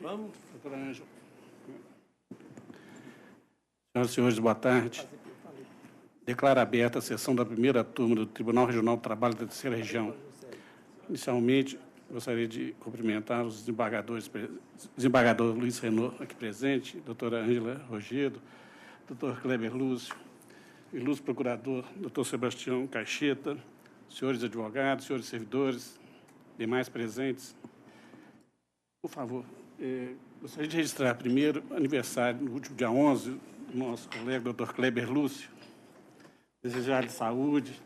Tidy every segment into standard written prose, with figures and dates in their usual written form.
Vamos, doutora Ângela. Senhoras e senhores, boa tarde. Declaro aberta a sessão da primeira turma do Tribunal Regional do Trabalho da Terceira Região. Inicialmente, gostaria de cumprimentar os desembargadores, desembargador Luiz Renaud, aqui presente, doutora Ângela Rogero, doutor Kleber Lúcio, ilustre procurador, doutor Sebastião Caixeta, senhores advogados, senhores servidores, demais presentes. Por favor, gostaria de registrar primeiro aniversário, no último dia 11, do nosso colega, doutor Kleber Lúcio, desejar-lhe saúde,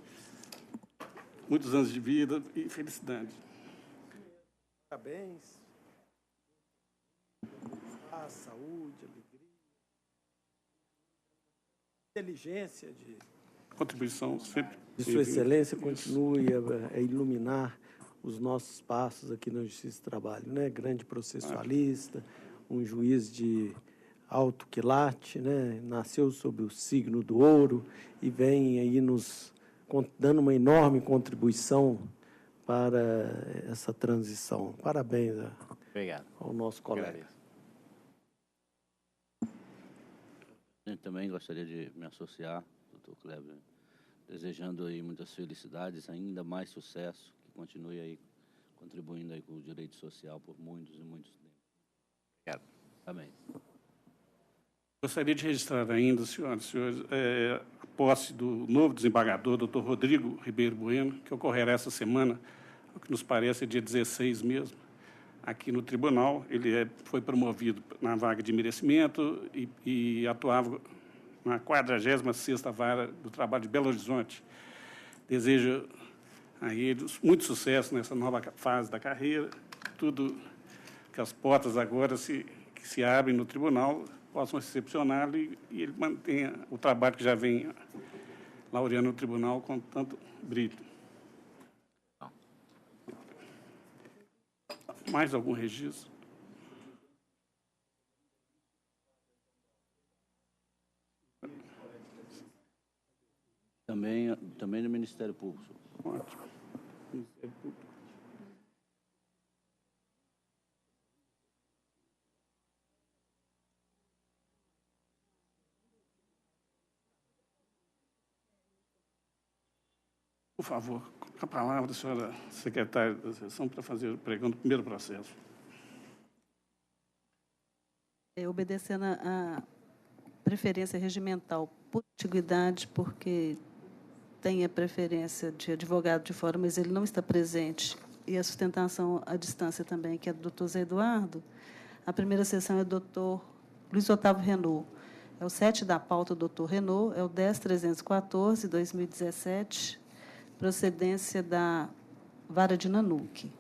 muitos anos de vida e felicidade. Parabéns. Paz, saúde, alegria, inteligência de Contribuição sempre. De Sua Excelência continue a iluminar os nossos passos aqui na Justiça do Trabalho, né? Grande processualista, um juiz de alto quilate, né? Nasceu sob o signo do ouro e vem aí nos dando uma enorme contribuição para essa transição. Parabéns ao nosso colega. Eu também gostaria de me associar, doutor Kleber, desejando aí muitas felicidades, ainda mais sucesso, que continue aí contribuindo aí com o direito social por muitos e muitos tempos. Obrigado. Amém. Gostaria de registrar ainda, senhoras e senhores, a posse do novo desembargador, doutor Rodrigo Ribeiro Bueno, que ocorrerá essa semana, o que nos parece é dia 16 mesmo, aqui no tribunal. Ele foi promovido na vaga de merecimento e atuava na 46ª Vara do Trabalho de Belo Horizonte. Desejo a ele muito sucesso nessa nova fase da carreira, tudo que as portas agora que se abrem no tribunal possam recepcioná-lo e ele mantenha o trabalho que já vem laureando no tribunal com tanto brilho. Mais algum registro? Também no Ministério Público. Ótimo. Ministério Público. Por favor, com a palavra, senhora secretária da sessão, para fazer o pregão do primeiro processo. Obedecendo a preferência regimental por antiguidade, porque tem a preferência de advogado de fora, mas ele não está presente, e a sustentação à distância também, que é do doutor Zé Eduardo, a primeira sessão é do doutor Luiz Otávio Renaud. É o 7 da pauta do doutor Renaud, é o 10.314, 2017, procedência da Vara de Nanuque.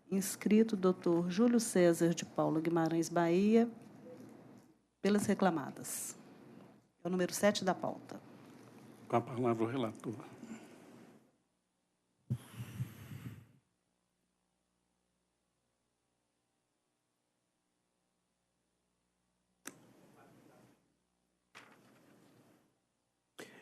Inscrito, doutor Júlio César de Paula Guimarães, Bahia, pelas reclamadas. É o número 7 da pauta. Com a palavra o relator.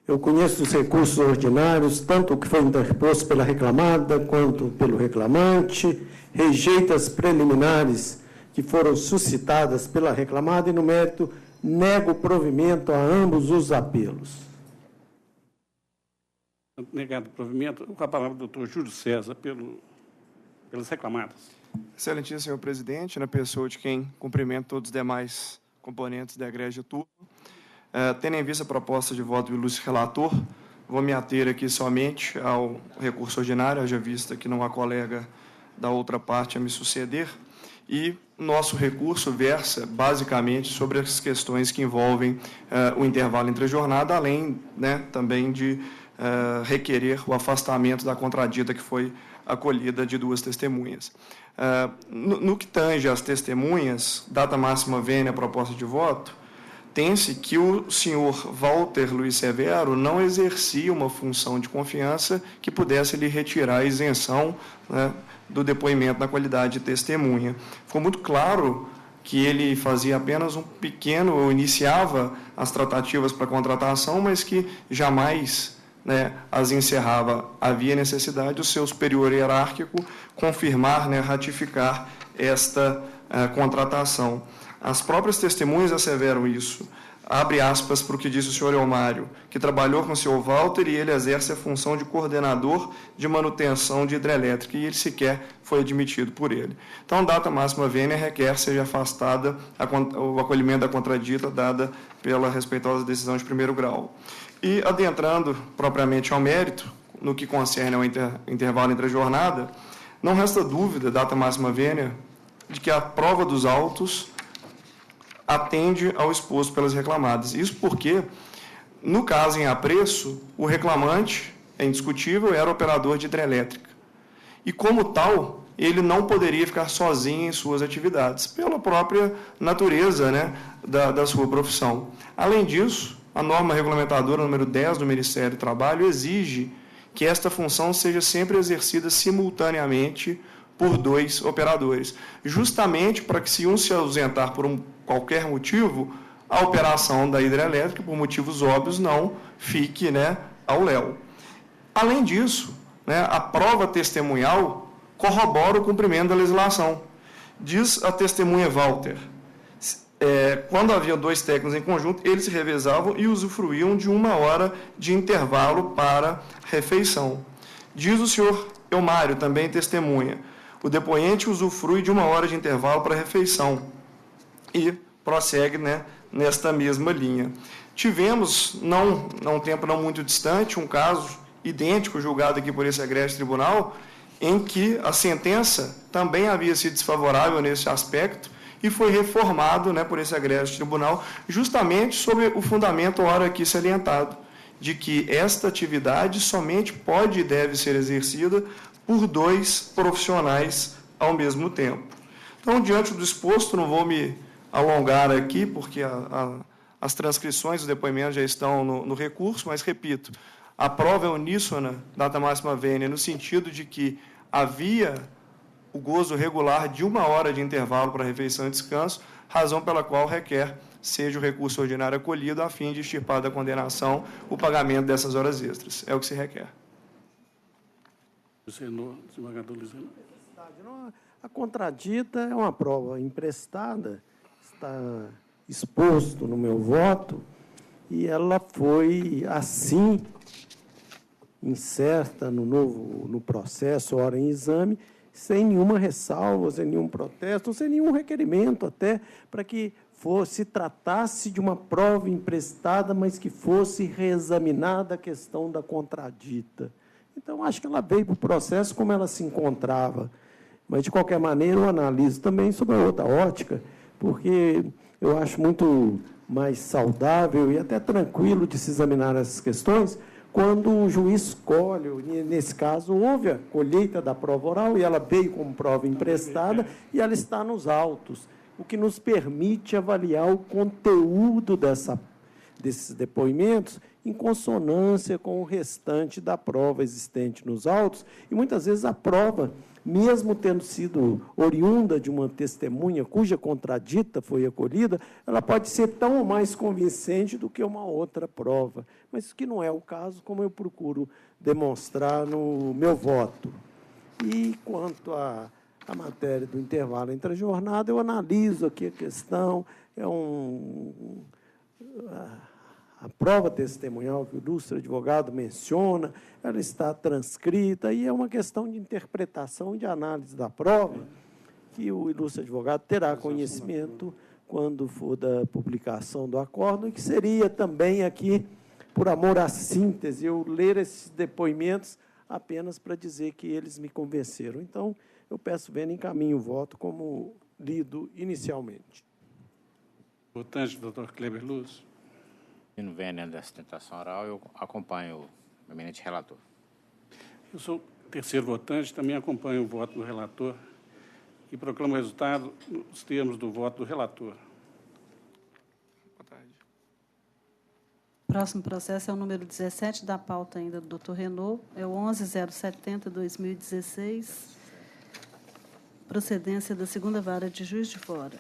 Eu conheço os recursos ordinários, tanto o que foi interposto pela reclamada quanto pelo reclamante, rejeito as preliminares que foram suscitadas pela reclamada e, no mérito, nego provimento a ambos os apelos. Negado o provimento, com a palavra do doutor Júlio César, pelas reclamadas. Excelentíssimo senhor presidente, na pessoa de quem cumprimento todos os demais componentes da egrégia turma, tendo em vista a proposta de voto do ilustre relator, vou me ater aqui somente ao recurso ordinário, haja vista que não há colega da outra parte a me suceder, e nosso recurso versa basicamente sobre as questões que envolvem o intervalo entre a jornada, além, também de requerer o afastamento da contradita que foi acolhida de duas testemunhas. No que tange às testemunhas, data máxima vênia a proposta de voto, tem-se que o senhor Walter Luiz Severo não exercia uma função de confiança que pudesse lhe retirar a isenção do depoimento na qualidade de testemunha. Ficou muito claro que ele fazia apenas ou iniciava as tratativas para contratação, mas que jamais as encerrava. Havia necessidade do seu superior hierárquico confirmar, ratificar esta contratação. As próprias testemunhas asseveram isso. Abre aspas para o que disse o senhor Elmário, que trabalhou com o senhor Walter e ele exerce a função de coordenador de manutenção de hidrelétrica e ele sequer foi admitido por ele. Então, data máxima vênia requer seja afastada o acolhimento da contradita dada pela respeitosa decisão de primeiro grau. E, adentrando propriamente ao mérito, no que concerne ao intervalo entre a jornada, não resta dúvida, data máxima vênia, de que a prova dos autos atende ao exposto pelas reclamadas. Isso porque, no caso em apreço, o reclamante, é indiscutível, era operador de hidrelétrica. E, como tal, ele não poderia ficar sozinho em suas atividades, pela própria natureza, né, da sua profissão. Além disso, a norma regulamentadora número 10 do Ministério do Trabalho exige que esta função seja sempre exercida simultaneamente por 2 operadores, justamente para que, se um se ausentar por qualquer motivo, a operação da hidrelétrica, por motivos óbvios, não fique, né, ao léu. Além disso, né, a prova testemunhal corrobora o cumprimento da legislação. Diz a testemunha Walter, quando havia 2 técnicos em conjunto, eles se revezavam e usufruíam de 1 hora de intervalo para refeição. Diz o senhor Elmário, também testemunha, o depoente usufrui de 1 hora de intervalo para refeição e prossegue, né, nesta mesma linha. Tivemos, num tempo não muito distante, um caso idêntico julgado aqui por esse egrégio tribunal, em que a sentença também havia sido desfavorável nesse aspecto e foi reformado, né, por esse egrégio tribunal, justamente sobre o fundamento ora aqui salientado, de que esta atividade somente pode e deve ser exercida por 2 profissionais ao mesmo tempo. Então, diante do exposto, não vou me alongar aqui, porque as transcrições dos depoimentos já estão no recurso, mas, repito, a prova é uníssona, data máxima vênia, no sentido de que havia o gozo regular de 1 hora de intervalo para refeição e descanso, razão pela qual requer seja o recurso ordinário acolhido a fim de extirpar da condenação o pagamento dessas horas extras. É o que se requer. Desembargador Luiz Renato. A contradita é uma prova emprestada, está exposto no meu voto, e ela foi, assim, inserta no processo, ora em exame, sem nenhuma ressalva, sem nenhum protesto, sem nenhum requerimento até, para que se tratasse de uma prova emprestada, mas que fosse reexaminada a questão da contradita. Então, acho que ela veio para o processo como ela se encontrava. Mas, de qualquer maneira, eu analiso também sobre a outra ótica, porque eu acho muito mais saudável e até tranquilo de se examinar essas questões quando o juiz escolhe, nesse caso, houve a colheita da prova oral e ela veio como prova emprestada e ela está nos autos, o que nos permite avaliar o conteúdo desses depoimentos em consonância com o restante da prova existente nos autos, e muitas vezes a prova, mesmo tendo sido oriunda de uma testemunha cuja contradita foi acolhida, ela pode ser tão ou mais convincente do que uma outra prova. Mas isso que não é o caso, como eu procuro demonstrar no meu voto. E quanto à matéria do intervalo entre a jornada, eu analiso aqui a questão, a prova testemunhal que o ilustre advogado menciona, ela está transcrita e é uma questão de interpretação e de análise da prova que o ilustre advogado terá conhecimento quando for da publicação do acórdão, e que seria também aqui, por amor à síntese, eu ler esses depoimentos apenas para dizer que eles me convenceram. Então, eu peço, vênia, encaminho o voto como lido inicialmente. Votante, doutor Kleber Luz. No vênia da sustentação oral, eu acompanho o eminente relator. Eu sou o terceiro votante, também acompanho o voto do relator e proclamo o resultado nos termos do voto do relator. Boa tarde. Próximo processo é o número 17 da pauta ainda do doutor Renault, é o 11.070/2016, procedência da segunda vara de Juiz de Fora.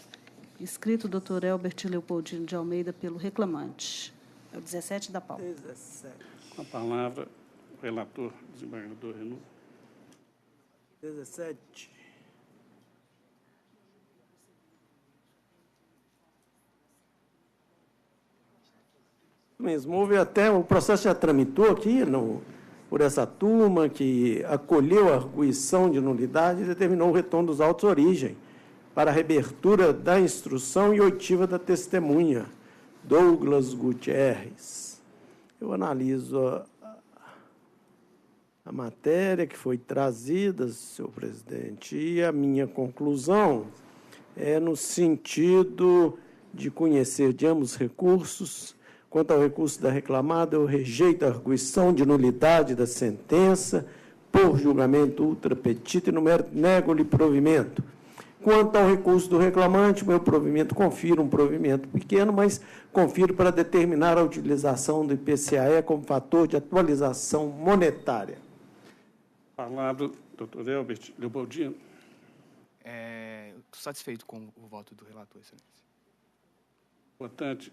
Escrito doutor Elbert Leopoldino de Almeida pelo reclamante. É o 17 da pauta. 17. Com a palavra, o relator, desembargador Renault. 17. Mesmo, houve até, o processo já tramitou aqui por essa turma que acolheu a arguição de nulidade e determinou o retorno dos autos origem para a reabertura da instrução e oitiva da testemunha, Douglas Gutierrez. Eu analiso a matéria que foi trazida, senhor presidente, e a minha conclusão é no sentido de conhecer de ambos os recursos. Quanto ao recurso da reclamada, eu rejeito a arguição de nulidade da sentença por julgamento ultra petita e no mérito nego-lhe provimento. Quanto ao recurso do reclamante, meu provimento confiro um provimento pequeno, mas confiro para determinar a utilização do IPCAE como fator de atualização monetária. Palavra, doutor Elbert Leopoldino. Estou satisfeito com o voto do relator, excelência. Votante.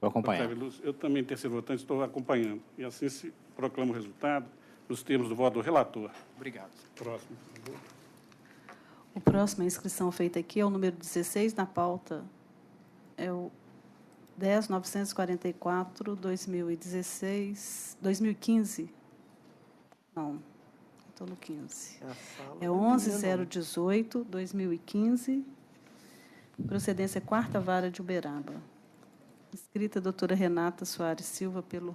Vou acompanhar. Eu também, terceiro votante, estou acompanhando. E assim se proclama o resultado nos termos do voto do relator. Obrigado. Próximo, por favor. O próximo, a inscrição feita aqui é o número 16 na pauta, é o 10.944, 2015. Não, estou no 15. É 11.018, 2015, procedência quarta vara de Uberaba. Escrita a doutora Renata Soares Silva pelo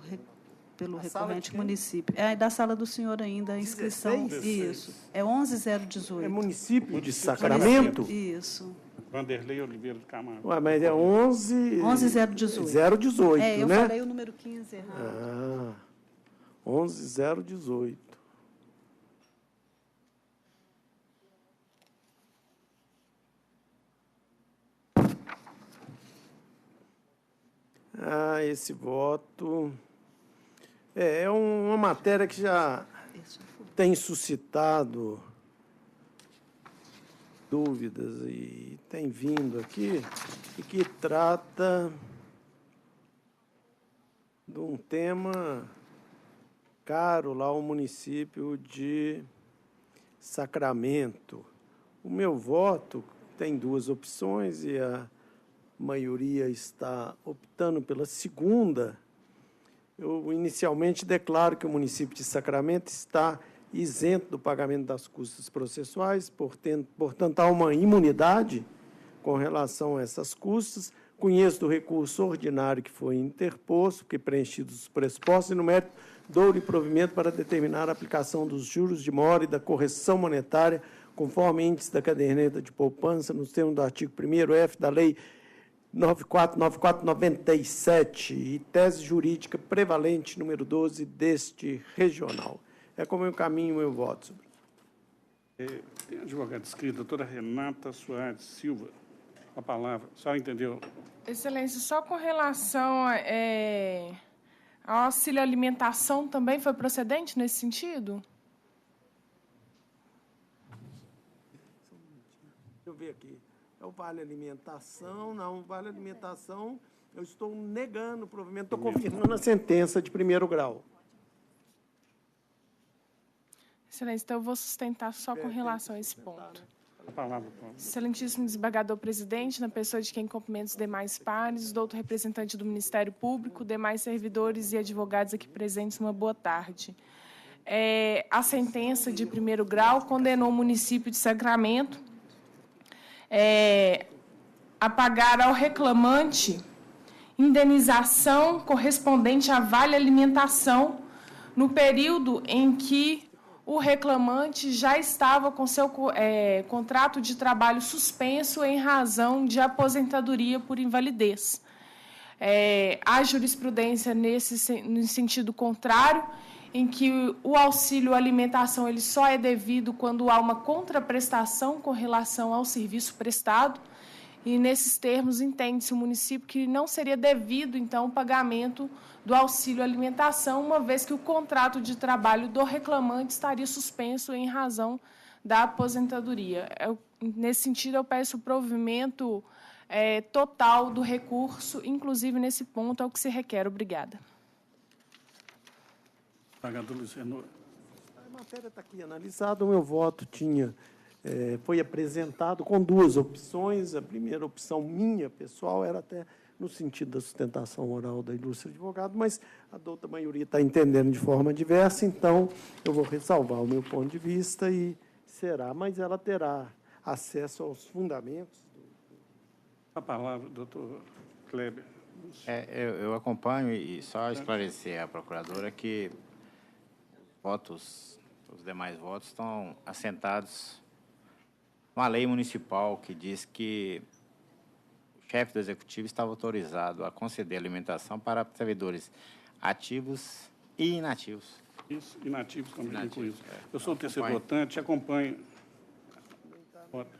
recorrente município. É da sala do senhor ainda, a inscrição. 16? Isso. É 11.018. É município de Sacramento? Isso. Vanderlei Oliveira de Camargo. Ué, mas é 11.018. 018, É, eu né? falei o número 15 errado. 11.018. Esse voto é uma matéria que já tem suscitado dúvidas e tem vindo aqui, e que trata de um tema caro lá ao município de Sacramento. O meu voto tem duas opções e a maioria está optando pela segunda. Eu inicialmente declaro que o município de Sacramento está isento do pagamento das custas processuais, portanto, há uma imunidade com relação a essas custas. Conheço do recurso ordinário que foi interposto, porque preenchidos os pressupostos, e no mérito dou-lhe provimento para determinar a aplicação dos juros de mora e da correção monetária, conforme índice da caderneta de poupança, nos termos do artigo 1º F da Lei 9494/97 e tese jurídica prevalente número 12 deste regional. É como eu encaminho o meu voto. Tem a advogada escrita, doutora Renata Soares Silva. A palavra. A senhora entendeu? Excelência, só com relação ao auxílio alimentação também foi procedente nesse sentido? Deixa eu ver aqui. É o Vale Alimentação, não, o Vale Alimentação, eu estou negando o provimento, estou confirmando a sentença de primeiro grau. Excelência, então eu vou sustentar só com relação a esse ponto. A palavra, Excelentíssimo desembargador presidente, na pessoa de quem cumprimento os demais pares, doutor representante do Ministério Público, demais servidores e advogados aqui presentes, uma boa tarde. A sentença de primeiro grau condenou o município de Sacramento a pagar ao reclamante indenização correspondente à vale alimentação no período em que o reclamante já estava com seu contrato de trabalho suspenso em razão de aposentadoria por invalidez. Há jurisprudência no sentido contrário, em que o auxílio alimentação ele só é devido quando há uma contraprestação com relação ao serviço prestado, e nesses termos entende-se o município que não seria devido, então, o pagamento do auxílio alimentação, uma vez que o contrato de trabalho do reclamante estaria suspenso em razão da aposentadoria. Nesse sentido, eu peço o provimento total do recurso, inclusive nesse ponto, é o que se requer. Obrigada. A matéria está aqui analisada, o meu voto foi apresentado com duas opções. A primeira opção minha, pessoal, era até no sentido da sustentação oral da ilustre advogado, mas a douta maioria está entendendo de forma diversa, então eu vou ressalvar o meu ponto de vista e será, mas ela terá acesso aos fundamentos. A palavra, doutor Kleber. Eu acompanho e só esclarecer à procuradora que os demais votos estão assentados numa lei municipal que diz que o chefe do executivo estava autorizado a conceder alimentação para servidores ativos e inativos. Isso, inativos também Inativos, incluídos. Eu sou o terceiro votante e acompanho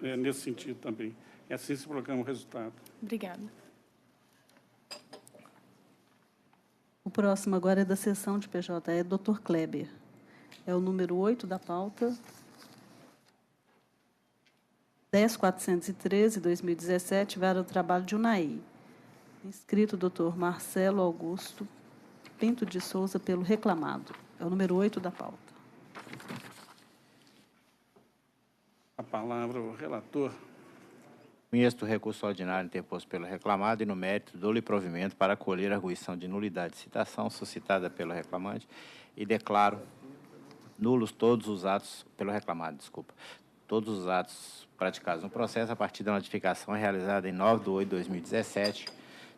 nesse sentido também. E assim se proclama o resultado. Obrigada. O próximo agora é da sessão de PJ, é doutor Kleber. É o número 8 da pauta. 10.413, 2017, vara do trabalho de Unai. Inscrito doutor Marcelo Augusto Pinto de Souza pelo reclamado. É o número 8 da pauta. A palavra ao relator. Conheço o recurso ordinário interposto pelo reclamado e, no mérito, dou-lhe provimento para acolher a arguição de nulidade de citação suscitada pelo reclamante e declaro nulos todos os atos, pelo reclamado, todos os atos praticados no processo a partir da notificação realizada em 9/8/2017,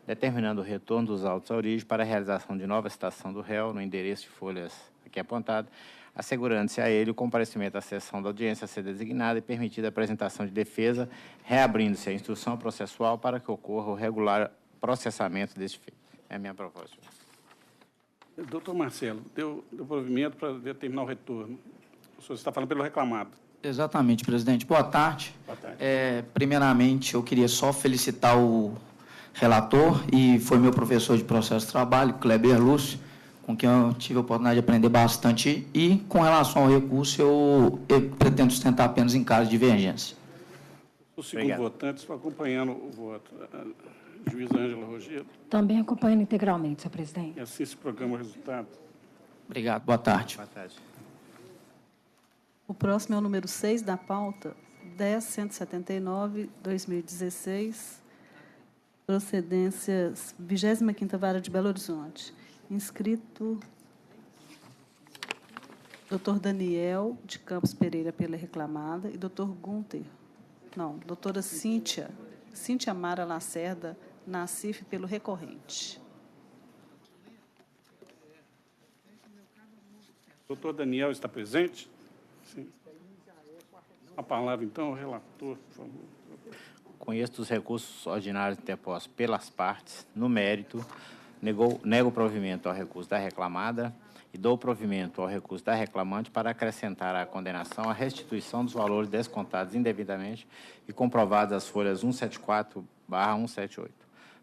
determinando o retorno dos autos à origem para a realização de nova citação do réu no endereço de folhas aqui apontado, assegurando-se a ele o comparecimento à sessão da audiência a ser designada e permitida a apresentação de defesa, reabrindo-se a instrução processual para que ocorra o regular processamento deste feito. É a minha proposta. Doutor Marcelo, deu provimento para determinar o retorno. O senhor está falando pelo reclamado. Exatamente, presidente. Boa tarde. Boa tarde. Primeiramente, eu queria só felicitar o relator e foi meu professor de processo de trabalho, Kleber Lúcio, com quem eu tive a oportunidade de aprender bastante, e, com relação ao recurso, eu pretendo sustentar apenas em caso de divergência. O segundo votante está acompanhando o voto. A juíza Ângela Rogero. Também acompanhando integralmente, senhor presidente. E assim se programa o resultado. Obrigado. Boa tarde. Boa tarde. O próximo é o número 6 da pauta, 10.179, 2016, procedência 25ª Vara de Belo Horizonte. Inscrito doutor Daniel de Campos Pereira pela reclamada e doutora Cíntia Mara Lacerda Nassif pelo recorrente. Doutor Daniel está presente? Sim. A palavra, então, ao relator, por favor. Conheço os recursos ordinários interpostos pelas partes, no mérito, nego provimento ao recurso da reclamada e dou provimento ao recurso da reclamante para acrescentar à condenação a restituição dos valores descontados indevidamente e comprovados as folhas 174/178.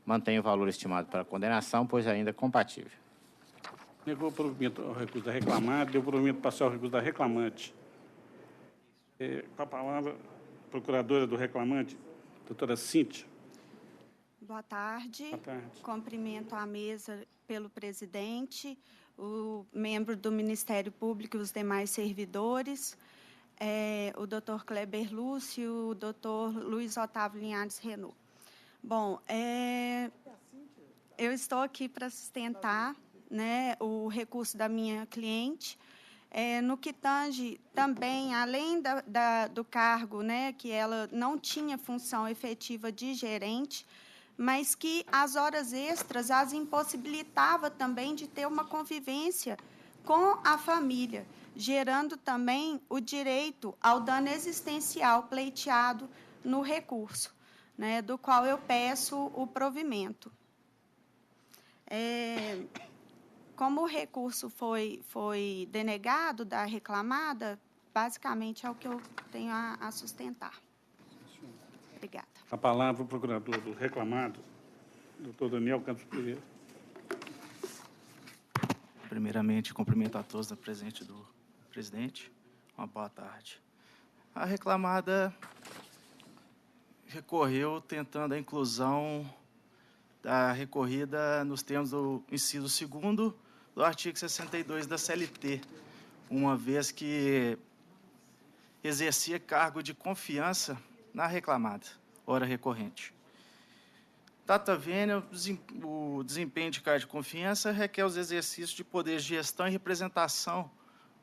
Mantenho o valor estimado para a condenação, pois ainda é compatível. Negou o provimento ao recurso da reclamada, deu provimento parcial ao recurso da reclamante. Com a palavra, procuradora do reclamante, doutora Cíntia. Boa tarde. Boa tarde. Cumprimento a mesa pelo presidente, o membro do Ministério Público e os demais servidores, o doutor Kleber Lúcio e o doutor Luiz Otávio Linhares Renault. Bom, eu estou aqui para sustentar, né, o recurso da minha cliente, no que tange também, além do cargo, né, que ela não tinha função efetiva de gerente, mas que as horas extras as impossibilitava também de ter uma convivência com a família, gerando também o direito ao dano existencial pleiteado no recurso, né, do qual eu peço o provimento. Como o recurso foi denegado da reclamada, basicamente é o que eu tenho a sustentar. Obrigada. A palavra ao procurador do reclamado, doutor Daniel Campos Pereira. Primeiramente, cumprimento a todos da presente do presidente. Uma boa tarde. A reclamada recorreu tentando a inclusão da recorrida nos termos do inciso 2º do artigo 62 da CLT, uma vez que exercia cargo de confiança na reclamada, ora recorrente. Data vênia, o desempenho de cargo de confiança requer os exercícios de poder de gestão e representação,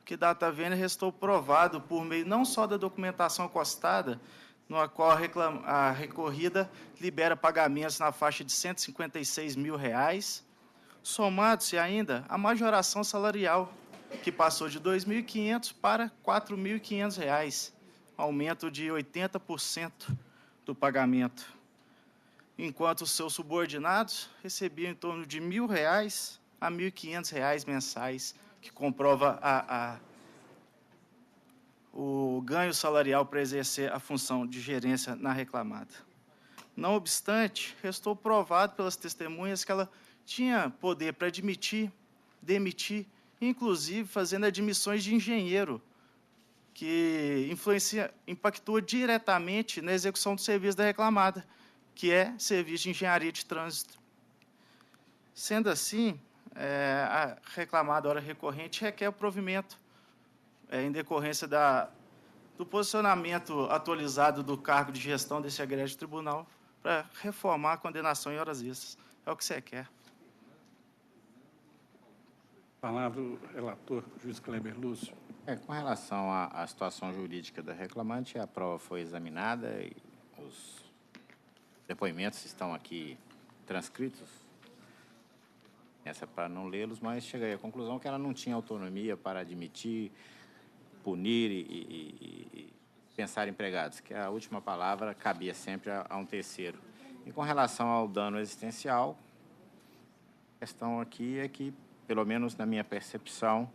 que data vênia restou provado por meio não só da documentação constada, no qual a recorrida libera pagamentos na faixa de R$ 156 mil, somado-se ainda a majoração salarial, que passou de R$ 2.500 para R$ 4.500, aumento de 80% do pagamento, enquanto os seus subordinados recebiam em torno de R$ 1.000 a R$ 1.500 mensais, que comprova o ganho salarial para exercer a função de gerência na reclamada. Não obstante, restou provado pelas testemunhas que ela tinha poder para admitir, demitir, inclusive fazendo admissões de engenheiro, que impactou diretamente na execução do serviço da reclamada, que é serviço de engenharia de trânsito. Sendo assim, a reclamada hora recorrente requer o provimento, em decorrência do posicionamento atualizado do cargo de gestão desse egrégio tribunal para reformar a condenação em horas extras. É o que você quer. Palavra o relator, juiz Kleber Lúcio. Com relação à situação jurídica da reclamante, a prova foi examinada e os depoimentos estão aqui transcritos. Essa é para não lê-los, mas cheguei à conclusão que ela não tinha autonomia para admitir, punir e pensar empregados, que a última palavra cabia sempre a um terceiro. E com relação ao dano existencial, a questão aqui é que, pelo menos na minha percepção,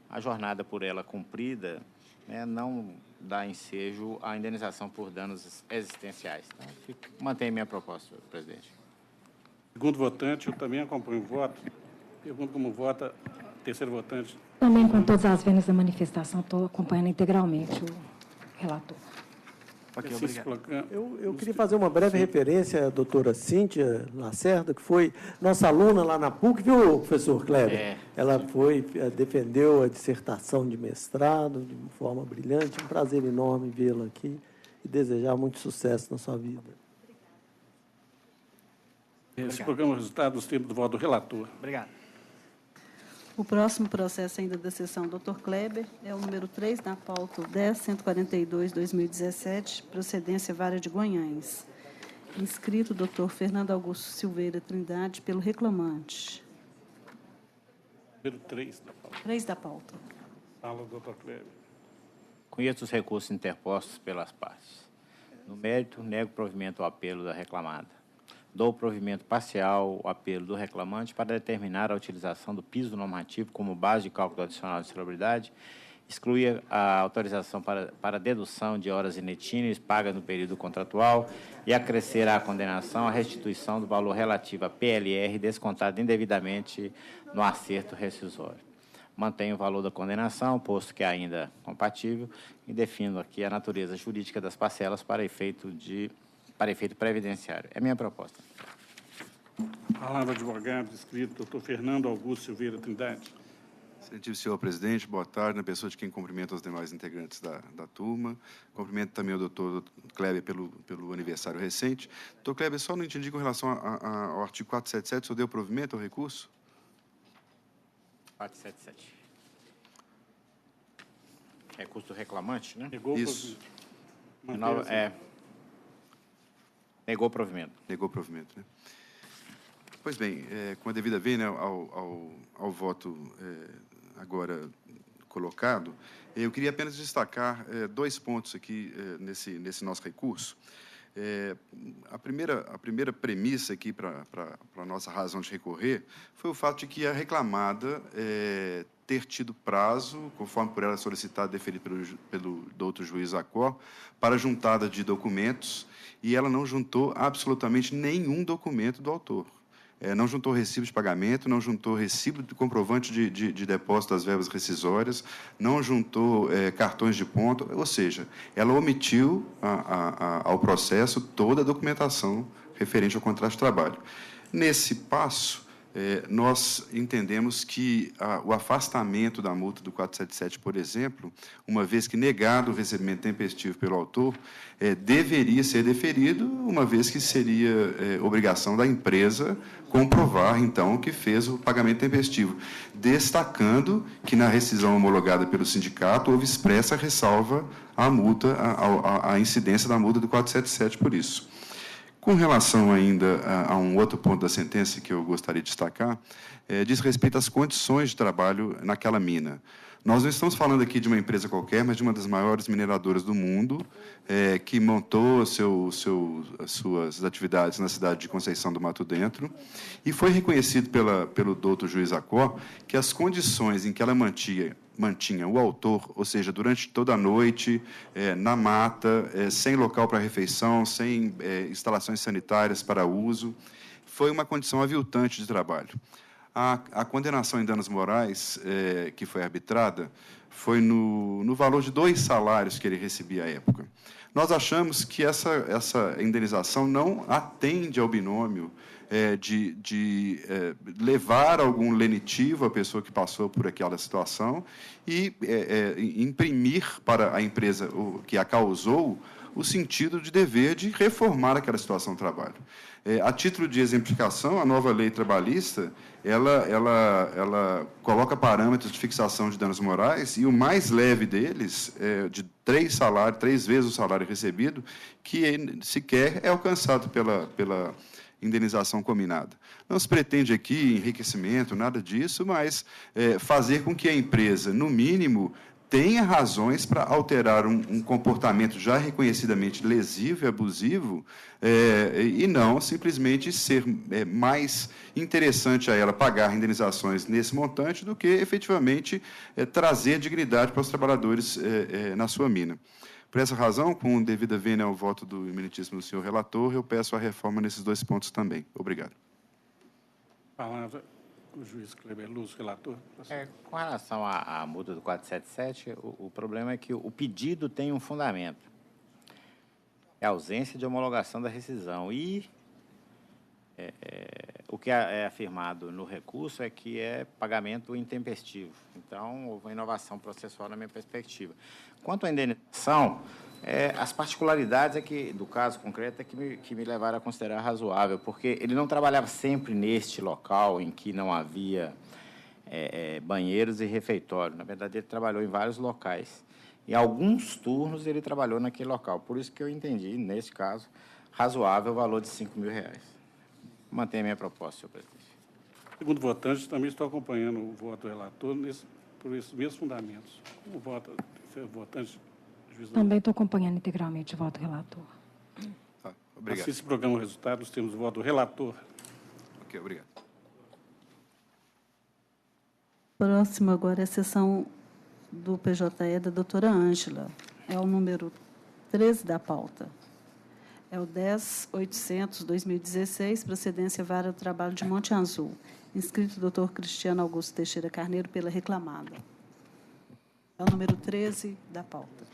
a jornada por ela cumprida, né, não dá ensejo à indenização por danos existenciais. Então, mantenho minha proposta, presidente. Segundo votante, eu também acompanho o voto. Pergunto como vota a terceira votante. Também, com todas as vênias da manifestação, estou acompanhando integralmente o relator. Okay, eu queria fazer uma breve referência à doutora Cíntia Lacerda, que foi nossa aluna lá na PUC, viu, professor Kleber? Ela defendeu a dissertação de mestrado de uma forma brilhante. Um prazer enorme vê-la aqui e desejar muito sucesso na sua vida. Esse programa é o resultado dos termos do voto do relator. Obrigado. O próximo processo ainda da sessão, doutor Kleber, é o número 3 na pauta 10.142/2017, procedência Vara de Guanhães. Inscrito o doutor Fernando Augusto Silveira Trindade, pelo reclamante. Número 3 da pauta. 3 da pauta. Fala, doutor Kleber. Conheço os recursos interpostos pelas partes. No mérito, nego provimento ao apelo da reclamada. Dou provimento parcial ao apelo do reclamante para determinar a utilização do piso normativo como base de cálculo adicional de salubridade, excluir a autorização para dedução de horas inetíneis pagas no período contratual e acrescer à condenação a restituição do valor relativo à PLR descontado indevidamente no acerto rescisório. Mantenho o valor da condenação, posto que é ainda compatível, e defino aqui a natureza jurídica das parcelas para efeito previdenciário. É a minha proposta. Palavra advogado, inscrito, doutor Fernando Augusto Silveira Trindade. Excelentíssimo senhor presidente, boa tarde, na pessoa de quem cumprimento os demais integrantes da turma. Cumprimento também o doutor Kleber pelo aniversário recente. Doutor Kleber, só não entendi com relação ao artigo 477, o senhor deu provimento ao recurso? 477. Recurso do reclamante, né? Negou isso. Negou provimento. Negou provimento, né? Pois bem, com a devida vênia ao voto agora colocado, eu queria apenas destacar 2 pontos aqui nesse nosso recurso. A primeira premissa aqui para a nossa razão de recorrer foi o fato de que a reclamada ter tido prazo, conforme por ela solicitado, deferido pelo doutor juiz Acor, para juntada de documentos, e ela não juntou absolutamente nenhum documento do autor. Não juntou recibo de pagamento, não juntou recibo de comprovante de depósito das verbas rescisórias, não juntou cartões de ponto, ou seja, ela omitiu ao processo toda a documentação referente ao contrato de trabalho. Nesse passo, nós entendemos que o afastamento da multa do 477, por exemplo, uma vez que negado o recebimento tempestivo pelo autor, deveria ser deferido, uma vez que seria obrigação da empresa comprovar, então, que fez o pagamento tempestivo, destacando que, na rescisão homologada pelo sindicato, houve expressa ressalva à multa, à incidência da multa do 477 por isso. Com relação ainda a um outro ponto da sentença que eu gostaria de destacar, diz respeito às condições de trabalho naquela mina. Nós não estamos falando aqui de uma empresa qualquer, mas de uma das maiores mineradoras do mundo, que montou as suas atividades na cidade de Conceição do Mato Dentro, e foi reconhecido pelo doutor juiz Acó que as condições em que ela mantinha o autor, ou seja, durante toda a noite, na mata, sem local para refeição, sem instalações sanitárias para uso, foi uma condição aviltante de trabalho. A condenação em danos morais, que foi arbitrada, foi no valor de 2 salários que ele recebia à época. Nós achamos que essa indenização não atende ao binômio de levar algum lenitivo à pessoa que passou por aquela situação e imprimir para a empresa que a causou o sentido de dever de reformar aquela situação de trabalho. A título de exemplificação, a nova lei trabalhista, ela coloca parâmetros de fixação de danos morais, e o mais leve deles, de 3 vezes o salário recebido, que sequer é alcançado pela indenização combinada. Não se pretende aqui enriquecimento, nada disso, mas fazer com que a empresa, no mínimo, tenha razões para alterar um comportamento já reconhecidamente lesivo e abusivo, e não simplesmente ser mais interessante a ela pagar indenizações nesse montante do que, efetivamente, trazer dignidade para os trabalhadores na sua mina. Por essa razão, com devida vênia ao voto do eminentíssimo senhor relator, eu peço a reforma nesses 2 pontos também. Obrigado. Palavra o juiz Kleber Luz, relator. Com relação à multa do 477, o problema é que o pedido tem um fundamento. É a ausência de homologação da rescisão. E o que é afirmado no recurso é que é pagamento intempestivo. Então, houve uma inovação processual na minha perspectiva. Quanto à indenização, as particularidades do caso concreto que me levaram a considerar razoável, porque ele não trabalhava sempre neste local em que não havia banheiros e refeitório. Na verdade, ele trabalhou em vários locais. Em alguns turnos, ele trabalhou naquele local. Por isso que eu entendi, nesse caso, razoável o valor de R$5.000. Mantenho a minha proposta, senhor presidente. Segundo votante, também estou acompanhando o voto do relator por esses mesmos fundamentos. O voto do votante... Também estou acompanhando integralmente o voto do relator. Obrigado. Assim se programa o resultado, nós temos o voto do relator. Ok, obrigado. Próximo agora é a sessão do PJE da doutora Ângela. É o número 13 da pauta. É o 10.800/2016, procedência Vara do Trabalho de Monte Azul. Inscrito doutor Cristiano Augusto Teixeira Carneiro pela reclamada. É o número 13 da pauta.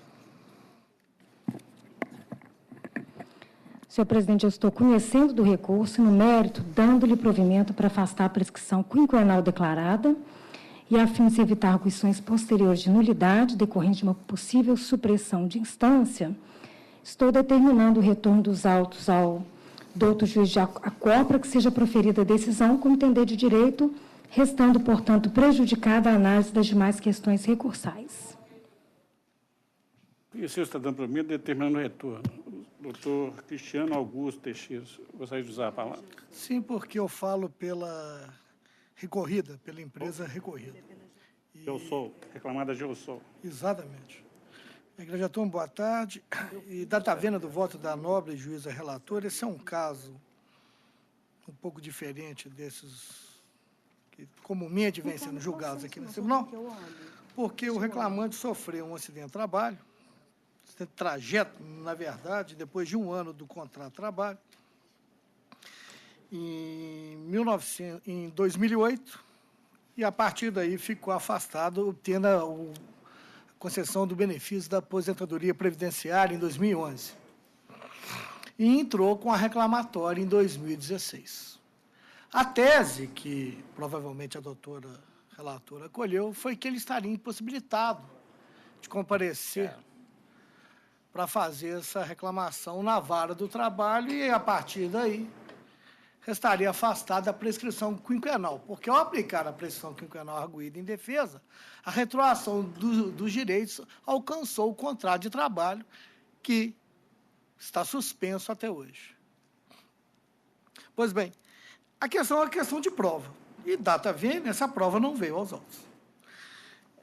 Senhor presidente, eu estou conhecendo do recurso no mérito, dando-lhe provimento para afastar a prescrição quinquenal declarada e, a fim de se evitar arguições posteriores de nulidade decorrente de uma possível supressão de instância, estou determinando o retorno dos autos ao doutor juiz de Acó para que seja proferida a decisão como entender de direito, restando, portanto, prejudicada a análise das demais questões recursais. E o senhor está dando para mim determinando o retorno. Doutor Cristiano Augusto Teixeira, gostaria de usar a palavra? Sim, porque eu falo pela recorrida, pela empresa recorrida. Geosol, reclamada Geosol. Exatamente. Igreja Turma, boa tarde. E data vênia do voto da nobre juíza relatora, esse é um caso um pouco diferente desses que comumente vêm sendo julgados aqui no tribunal, porque o reclamante sofreu um acidente de trabalho, trajeto, na verdade, depois de 1 ano do contrato de trabalho, em 2008, e a partir daí ficou afastado, obtendo a concessão do benefício da aposentadoria previdenciária em 2011. E entrou com a reclamatória em 2016. A tese que provavelmente a doutora relatora acolheu foi que ele estaria impossibilitado de comparecer para fazer essa reclamação na vara do trabalho e, a partir daí, restaria afastado da prescrição quinquenal, porque, ao aplicar a prescrição quinquenal arguída em defesa, a retroação dos direitos alcançou o contrato de trabalho, que está suspenso até hoje. Pois bem, a questão é uma questão de prova, e, data vênia, essa prova não veio aos autos.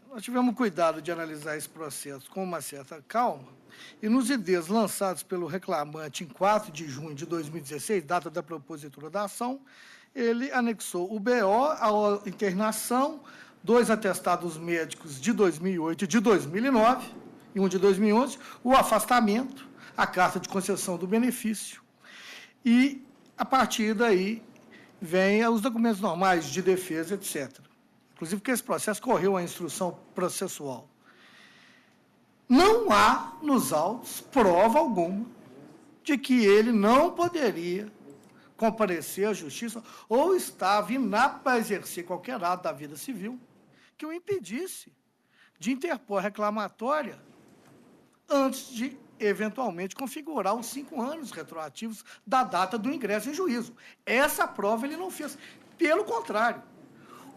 Nós tivemos cuidado de analisar esse processo com uma certa calma, e nos IDs lançados pelo reclamante em 4 de junho de 2016, data da propositura da ação, ele anexou o BO, a internação, 2 atestados médicos de 2008 e de 2009, e um de 2011, o afastamento, a carta de concessão do benefício, e, a partir daí, vem os documentos normais de defesa, etc. Inclusive, porque esse processo correu a instrução processual. Não há, nos autos, prova alguma de que ele não poderia comparecer à justiça ou estava inapto para exercer qualquer ato da vida civil que o impedisse de interpor reclamatória antes de, eventualmente, configurar os 5 anos retroativos da data do ingresso em juízo. Essa prova ele não fez. Pelo contrário,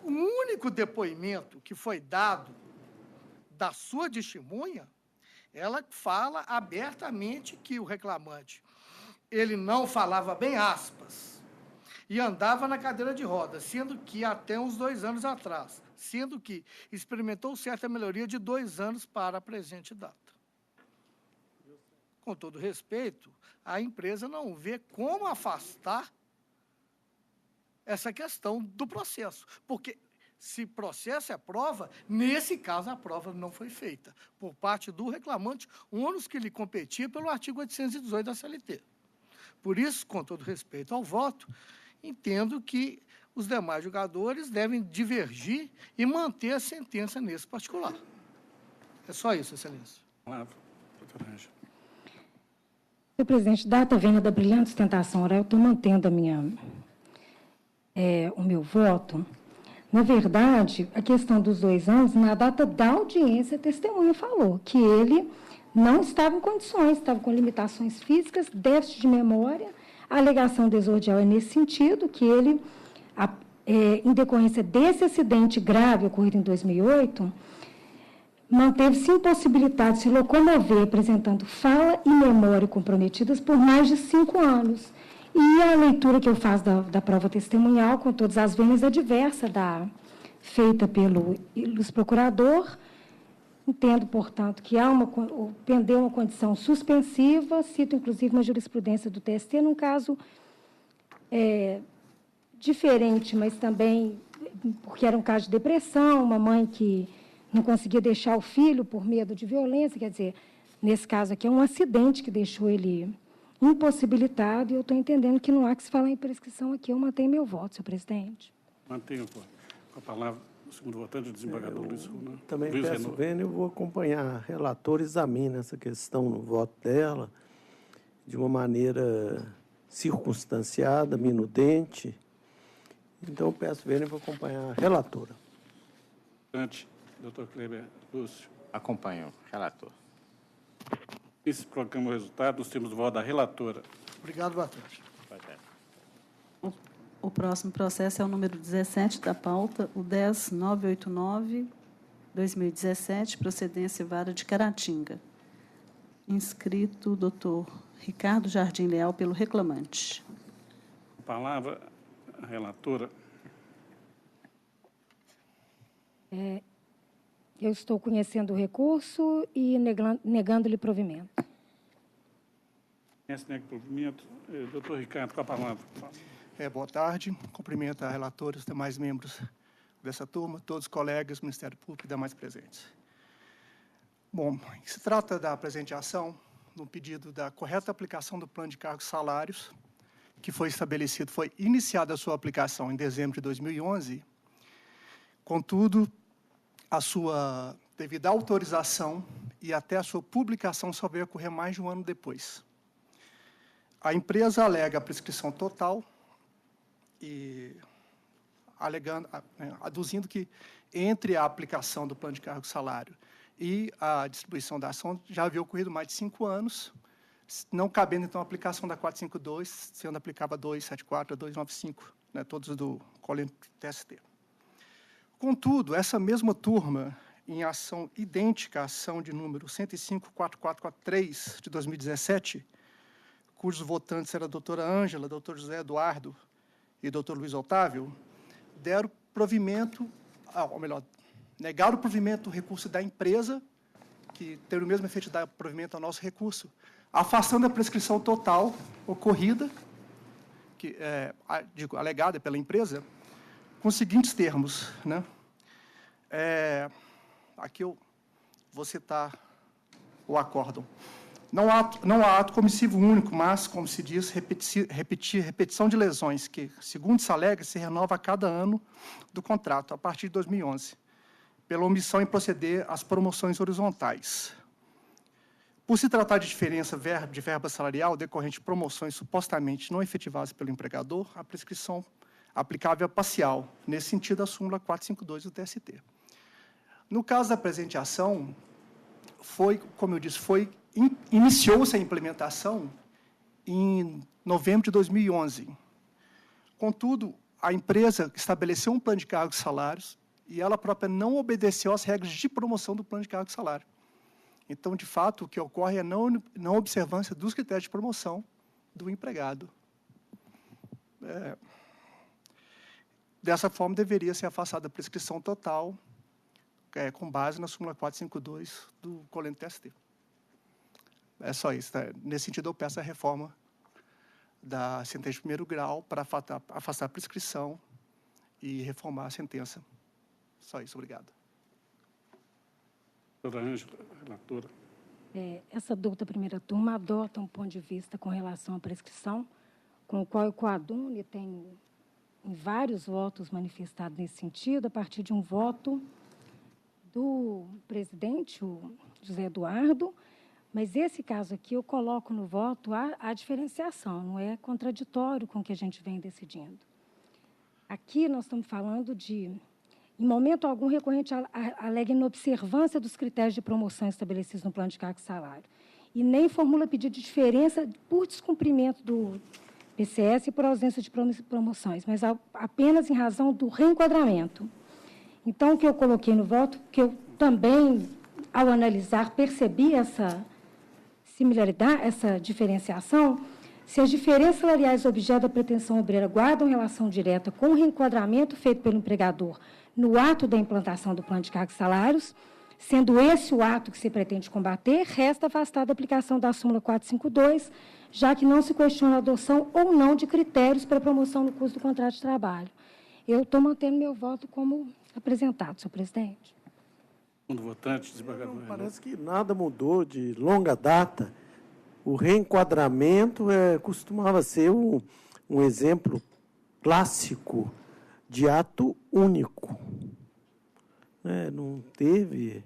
o único depoimento que foi dado da sua testemunha, ela fala abertamente que o reclamante, ele não falava bem, aspas, e andava na cadeira de rodas, sendo que até uns 2 anos atrás, sendo que experimentou certa melhoria de 2 anos para a presente data. Com todo respeito, a empresa não vê como afastar essa questão do processo, porque se processo é prova, nesse caso a prova não foi feita por parte do reclamante, um ônus que lhe competia pelo artigo 818 da CLT. Por isso, com todo respeito ao voto, entendo que os demais julgadores devem divergir e manter a sentença nesse particular. É só isso, Excelência. Palavra, doutora Ângela. Senhor presidente, data vênia da brilhante sustentação oral, eu estou mantendo o meu voto. Na verdade, a questão dos 2 anos, na data da audiência, a testemunha falou que ele não estava em condições, estava com limitações físicas, déficit de memória. A alegação desordial é nesse sentido, que ele, em decorrência desse acidente grave ocorrido em 2008, manteve-se impossibilitado de se locomover, apresentando fala e memória comprometidas por mais de 5 anos. E a leitura que eu faço da prova testemunhal, com todas as vênias, é diversa feita pelo ilustre procurador. Entendo, portanto, que pendeu uma condição suspensiva, cito, inclusive, uma jurisprudência do TST, num caso diferente, mas também porque era um caso de depressão, uma mãe que não conseguia deixar o filho por medo de violência, quer dizer, nesse caso aqui é um acidente que deixou ele impossibilitado, e eu estou entendendo que não há que se falar em prescrição aqui. Eu mantenho meu voto, senhor presidente. Mantenho com a palavra o segundo votante, o desembargador Luiz Renan. Também peço vênia, eu vou acompanhar a relatora, examina essa questão no voto dela de uma maneira circunstanciada, minudente. Então, eu peço vênia, vou acompanhar a relatora. Doutor Kleber Lúcio. Acompanho, relator. Esse proclama o resultado. Nós temos o voto da relatora. Obrigado, boa tarde. O próximo processo é o número 17 da pauta, o 10989-2017, procedência vara de Caratinga. Inscrito o doutor Ricardo Jardim Leal, pelo reclamante. A palavra, a relatora. Eu estou conhecendo o recurso e negando-lhe provimento. Conhece, nega provimento. Doutor Ricardo, com a palavra. Boa tarde. Cumprimento a relatora e os demais membros dessa turma, todos os colegas do Ministério Público e demais presentes. Bom, se trata da presente ação no pedido da correta aplicação do plano de cargos e salários, que foi estabelecido, foi iniciada a sua aplicação em dezembro de 2011, contudo, a sua devida autorização e até a sua publicação só veio ocorrer mais de um ano depois. A empresa alega a prescrição total e aduzindo que entre a aplicação do plano de cargo e salário e a distribuição da ação já havia ocorrido mais de 5 anos, não cabendo, então, a aplicação da 452, sendo aplicável a 274, a 295, né, todos do colente TST. Contudo, essa mesma turma, em ação idêntica à ação de número 105.4443, de 2017, cujos votantes eram a doutora Ângela, doutor José Eduardo e doutor Luiz Otávio, deram provimento, ou melhor, negaram o provimento do recurso da empresa, que teve o mesmo efeito de dar provimento ao nosso recurso, afastando a prescrição total ocorrida, alegada pela empresa, com os seguintes termos, né? Aqui eu vou citar o acórdão. Não há ato comissivo único, mas, como se diz, repetição de lesões, que, segundo se alega, se renova a cada ano do contrato, a partir de 2011, pela omissão em proceder às promoções horizontais. Por se tratar de diferença de verba salarial decorrente de promoções supostamente não efetivadas pelo empregador, a prescrição aplicável é parcial. Nesse sentido, a súmula 452 do TST. No caso da presente ação, como eu disse, iniciou-se a implementação em novembro de 2011. Contudo, a empresa estabeleceu um plano de cargos e salários e ela própria não obedeceu às regras de promoção do plano de cargos e salário. Então, de fato, o que ocorre é a não observância dos critérios de promoção do empregado. Dessa forma, deveria ser afastada a prescrição total, com base na súmula 452 do colente TST. É só isso. Tá? Nesse sentido, eu peço a reforma da sentença de primeiro grau para afastar a prescrição e reformar a sentença. Só isso. Obrigado. Doutora Ângela, relatora. Essa douta primeira turma adota um ponto de vista com relação à prescrição, com o qual eu coaduno e tenho em vários votos manifestados nesse sentido, a partir de um voto do presidente, o José Eduardo, mas esse caso aqui eu coloco no voto a diferenciação, não é contraditório com o que a gente vem decidindo. Aqui nós estamos falando de, em momento algum, recorrente alega inobservância dos critérios de promoção estabelecidos no plano de cargo e salário, e nem formula pedido de diferença por descumprimento do PCS e por ausência de promoções, mas apenas em razão do reenquadramento. Então, o que eu coloquei no voto, que eu também, ao analisar, percebi essa similaridade, essa diferenciação, se as diferenças salariais objeto da pretensão obreira guardam relação direta com o reenquadramento feito pelo empregador no ato da implantação do plano de cargos e salários, sendo esse o ato que se pretende combater, resta afastada a aplicação da súmula 452, já que não se questiona a adoção ou não de critérios para promoção no curso do contrato de trabalho. Eu estou mantendo meu voto como apresentado, senhor presidente. Segundo votante, desembargador. Parece que nada mudou de longa data. O reenquadramento costumava ser um exemplo clássico de ato único. Não teve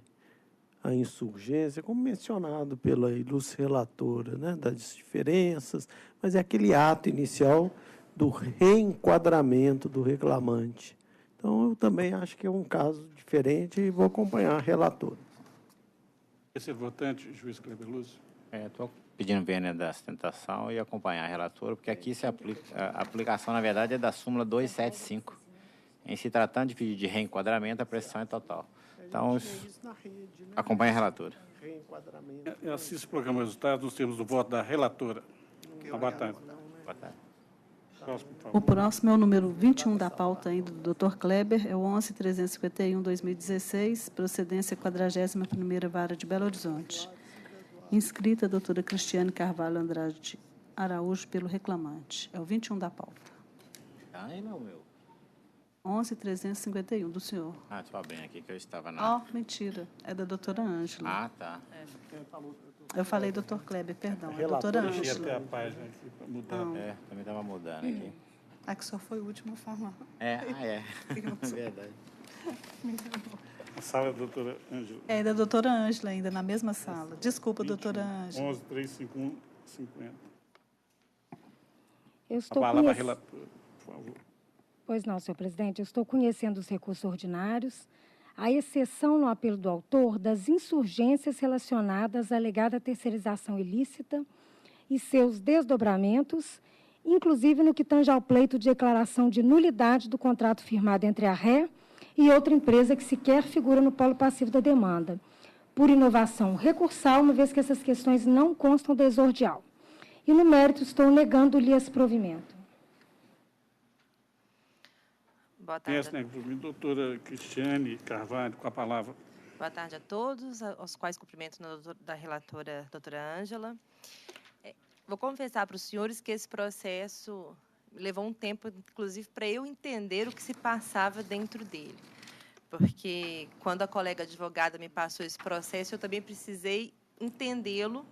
a insurgência, como mencionado pela ilustre relatora, das diferenças, mas é aquele ato inicial do reenquadramento do reclamante. Então, eu também acho que é um caso diferente e vou acompanhar a relatora. Terceiro votante, juiz Kleber Lúcio. Estou pedindo vênia da sustentação e acompanhar a relatora, porque aqui se aplica, a aplicação, na verdade, é da súmula 275. Em se tratando de pedido de reenquadramento, a pressão é total. Então, acompanhe a relatora. Assim se proclama o resultado nos termos do voto da relatora. Boa tarde. Boa tarde. O próximo é o número 21 da pauta ainda do Dr. Kleber, é o 11.351/2016, procedência 41ª Vara de Belo Horizonte. Inscrita a doutora Cristiane Carvalho Andrade Araújo pelo reclamante. É o 21 da pauta. Ai, não, meu. 11.351 do senhor. Estou abrindo aqui que eu estava na... Mentira. É da doutora Ângela. Tá. Eu falei doutor Kleber, perdão. É a doutora Ângela. Até a página aqui para mudar. Também estava mudando aqui. Que só foi o último a falar. É verdade. A sala da doutora Ângela. É da doutora Ângela ainda, na mesma sala. Desculpa, doutora Ângela. 11.351/50. Eu estou a palavra relatora, por favor. Pois não, senhor presidente. Eu estou conhecendo os recursos ordinários, à exceção no apelo do autor das insurgências relacionadas à alegada terceirização ilícita e seus desdobramentos, inclusive no que tange ao pleito de declaração de nulidade do contrato firmado entre a RE e outra empresa que sequer figura no polo passivo da demanda, por inovação recursal, uma vez que essas questões não constam da exordial. E, no mérito, estou negando-lhe esse provimento. Boa tarde. Doutora Cristiane Carvalho, com a palavra. Boa tarde a todos, aos quais cumprimento da relatora, doutora Ângela. Vou confessar para os senhores que esse processo levou um tempo, inclusive, para eu entender o que se passava dentro dele. Porque, quando a colega advogada me passou esse processo, eu também precisei entendê-lo.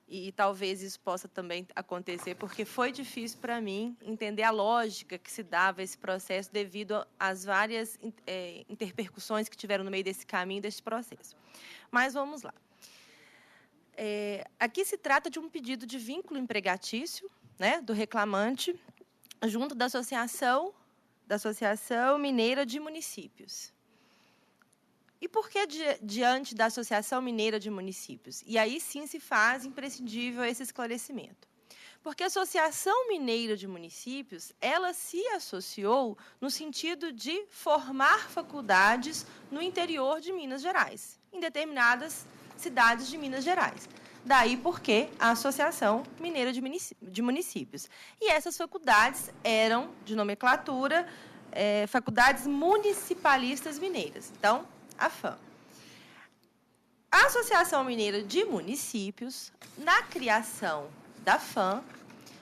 E talvez isso possa também acontecer, porque foi difícil para mim entender a lógica que se dava esse processo devido às várias interpercussões que tiveram no meio desse caminho, desse processo. Mas vamos lá. Aqui se trata de um pedido de vínculo empregatício, né, do reclamante, junto da Associação Mineira de Municípios. E por que diante da Associação Mineira de Municípios? E aí sim se faz imprescindível esse esclarecimento. Porque a Associação Mineira de Municípios, ela se associou no sentido de formar faculdades no interior de Minas Gerais, em determinadas cidades de Minas Gerais. Daí porque a Associação Mineira de Municípios. E essas faculdades eram, de nomenclatura, faculdades municipalistas mineiras. Então, a FAM. A Associação Mineira de Municípios, na criação da FAM,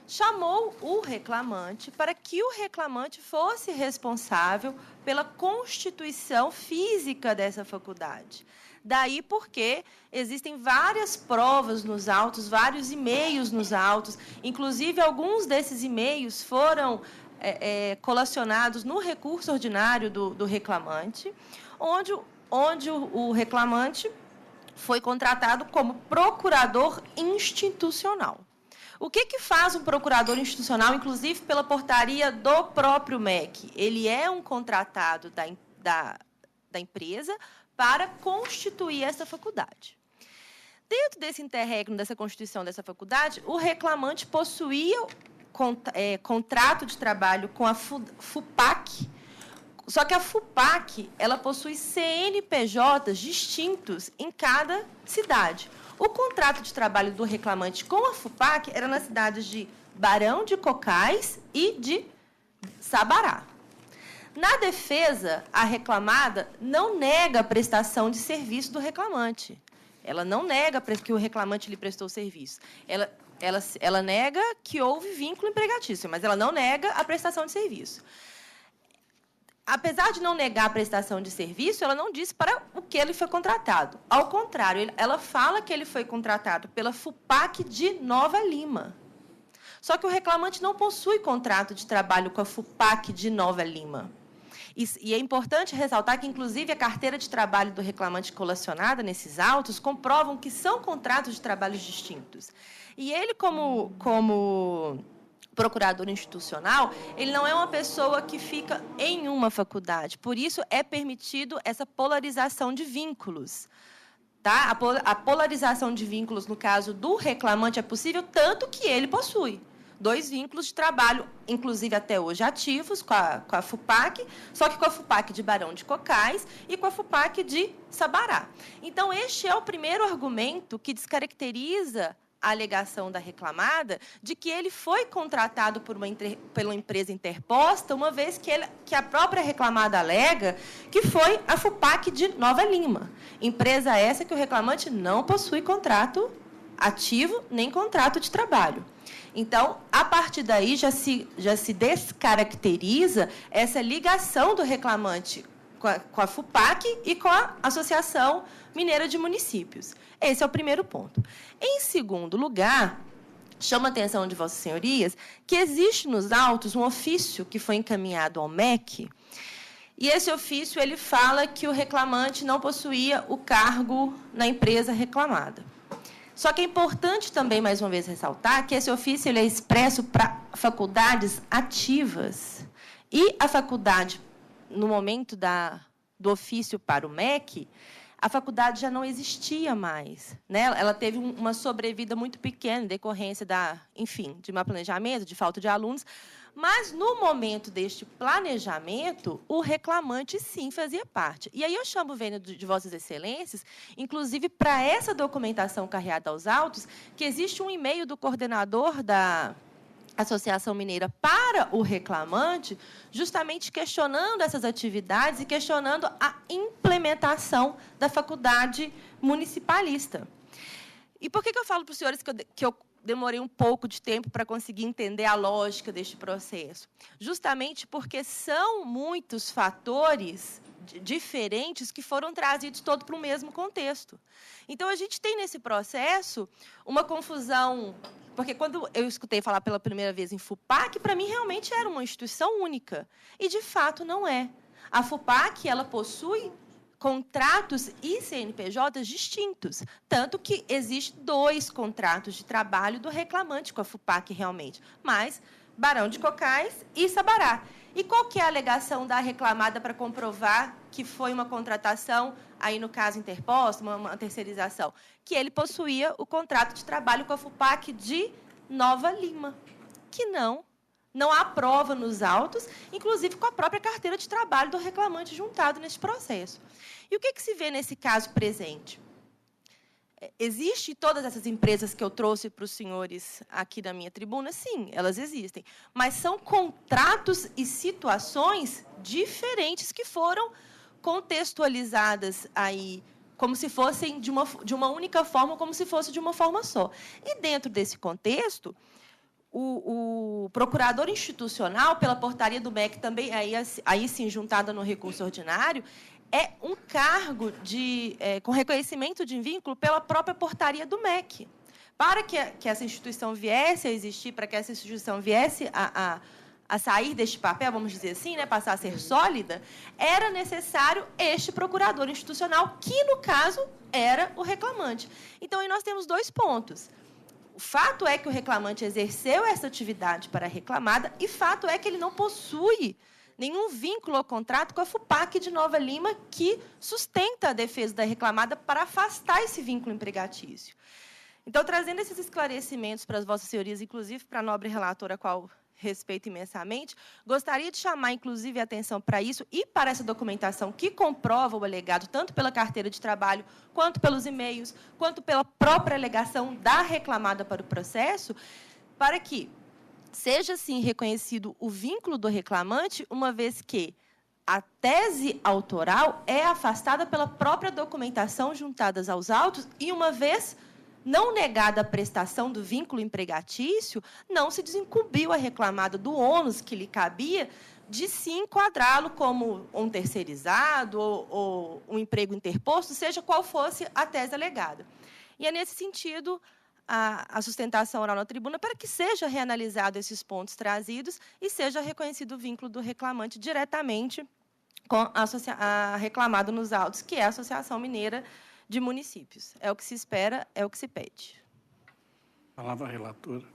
chamou o reclamante para que o reclamante fosse responsável pela constituição física dessa faculdade. Daí porque existem várias provas nos autos, vários e-mails nos autos, inclusive alguns desses e-mails foram colacionados no recurso ordinário do reclamante, onde o reclamante foi contratado como procurador institucional. O que faz um procurador institucional, inclusive pela portaria do próprio MEC? Ele é um contratado da empresa para constituir essa faculdade. Dentro desse interregno, dessa constituição dessa faculdade, o reclamante possuía contrato de trabalho com a FUPAC. Só que a FUPAC, ela possui CNPJs distintos em cada cidade. O contrato de trabalho do reclamante com a FUPAC era nas cidades de Barão de Cocais e de Sabará. Na defesa, a reclamada não nega a prestação de serviço do reclamante. Ela não nega que o reclamante lhe prestou serviço. Ela nega que houve vínculo empregatício, mas ela não nega a prestação de serviço. Apesar de não negar a prestação de serviço, ela não disse para o que ele foi contratado. Ao contrário, ela fala que ele foi contratado pela FUPAC de Nova Lima. Só que o reclamante não possui contrato de trabalho com a FUPAC de Nova Lima. E é importante ressaltar que, inclusive, a carteira de trabalho do reclamante colacionada nesses autos comprovam que são contratos de trabalhos distintos. E ele, como procurador institucional, ele não é uma pessoa que fica em uma faculdade. Por isso, é permitido essa polarização de vínculos. Tá? A polarização de vínculos, no caso do reclamante, é possível, tanto que ele possui 2 vínculos de trabalho, inclusive até hoje ativos, com a FUPAC, só que com a FUPAC de Barão de Cocais e com a FUPAC de Sabará. Então, este é o primeiro argumento que descaracteriza a alegação da reclamada de que ele foi contratado pela empresa interposta, uma vez que a própria reclamada alega que foi a FUPAC de Nova Lima. Empresa essa que o reclamante não possui contrato ativo nem contrato de trabalho. Então, a partir daí, já se descaracteriza essa ligação do reclamante com a FUPAC e com a Associação Mineira de Municípios. Esse é o primeiro ponto. Em segundo lugar, chama a atenção de Vossas Senhorias que existe nos autos um ofício que foi encaminhado ao MEC, e esse ofício ele fala que o reclamante não possuía o cargo na empresa reclamada. Só que é importante também, mais uma vez, ressaltar que esse ofício ele é expresso para faculdades ativas E a faculdade, no momento do ofício para o MEC, a faculdade já não existia mais, né? Ela teve uma sobrevida muito pequena em decorrência de mau planejamento, de falta de alunos, mas, no momento deste planejamento, o reclamante, sim, fazia parte. E aí eu chamo o vênia de Vossas Excelências, inclusive para essa documentação carreada aos autos, que existe um e-mail do coordenador da Associação Mineira para o reclamante, justamente questionando essas atividades e questionando a implementação da faculdade municipalista. E por que eu falo para os senhores que eu demorei um pouco de tempo para conseguir entender a lógica deste processo? Justamente porque são muitos fatores diferentes que foram trazidos todos para o mesmo contexto. Então, a gente tem nesse processo uma confusão, porque quando eu escutei falar pela primeira vez em FUPAC, para mim realmente era uma instituição única, e de fato não é. A FUPAC, ela possui contratos e CNPJs distintos, tanto que existem 2 contratos de trabalho do reclamante com a FUPAC realmente, mas Barão de Cocais e Sabará. E qual que é a alegação da reclamada para comprovar que foi uma contratação, aí no caso interposta, uma terceirização? Que ele possuía o contrato de trabalho com a FUPAC de Nova Lima, que não há prova nos autos, inclusive com a própria carteira de trabalho do reclamante juntado nesse processo. E o que se vê nesse caso presente? Existem todas essas empresas que eu trouxe para os senhores aqui da minha tribuna? Sim, elas existem. Mas são contratos e situações diferentes que foram contextualizadas aí, como se fossem de uma única forma, como se fosse de uma forma só. E, dentro desse contexto, o procurador institucional, pela portaria do MEC, também, aí sim, juntada no recurso ordinário, é um cargo com reconhecimento de vínculo pela própria portaria do MEC. Para que essa instituição viesse a existir, para que essa instituição viesse a sair deste papel, vamos dizer assim, né, passar a ser sólida, era necessário este procurador institucional, que, no caso, era o reclamante. Então, aí nós temos 2 pontos. O fato é que o reclamante exerceu essa atividade para a reclamada, e fato é que ele não possui nenhum vínculo ou contrato com a FUPAC de Nova Lima, que sustenta a defesa da reclamada para afastar esse vínculo empregatício. Então, trazendo esses esclarecimentos para as vossas senhorias, inclusive para a nobre relatora, a qual respeito imensamente, gostaria de chamar, inclusive, a atenção para isso e para essa documentação que comprova o alegado, tanto pela carteira de trabalho, quanto pelos e-mails, quanto pela própria alegação da reclamada para o processo, para que seja, sim, reconhecido o vínculo do reclamante, uma vez que a tese autoral é afastada pela própria documentação juntadas aos autos e, uma vez não negada a prestação do vínculo empregatício, não se desincumbiu a reclamada do ônus que lhe cabia de se enquadrá-lo como um terceirizado ou um emprego interposto, seja qual fosse a tese alegada. E é nesse sentido a sustentação oral na tribuna para que seja reanalisado esses pontos trazidos e seja reconhecido o vínculo do reclamante diretamente com a reclamada nos autos, que é a Associação Mineira de Municípios. É o que se espera, é o que se pede. Palavra à relatora.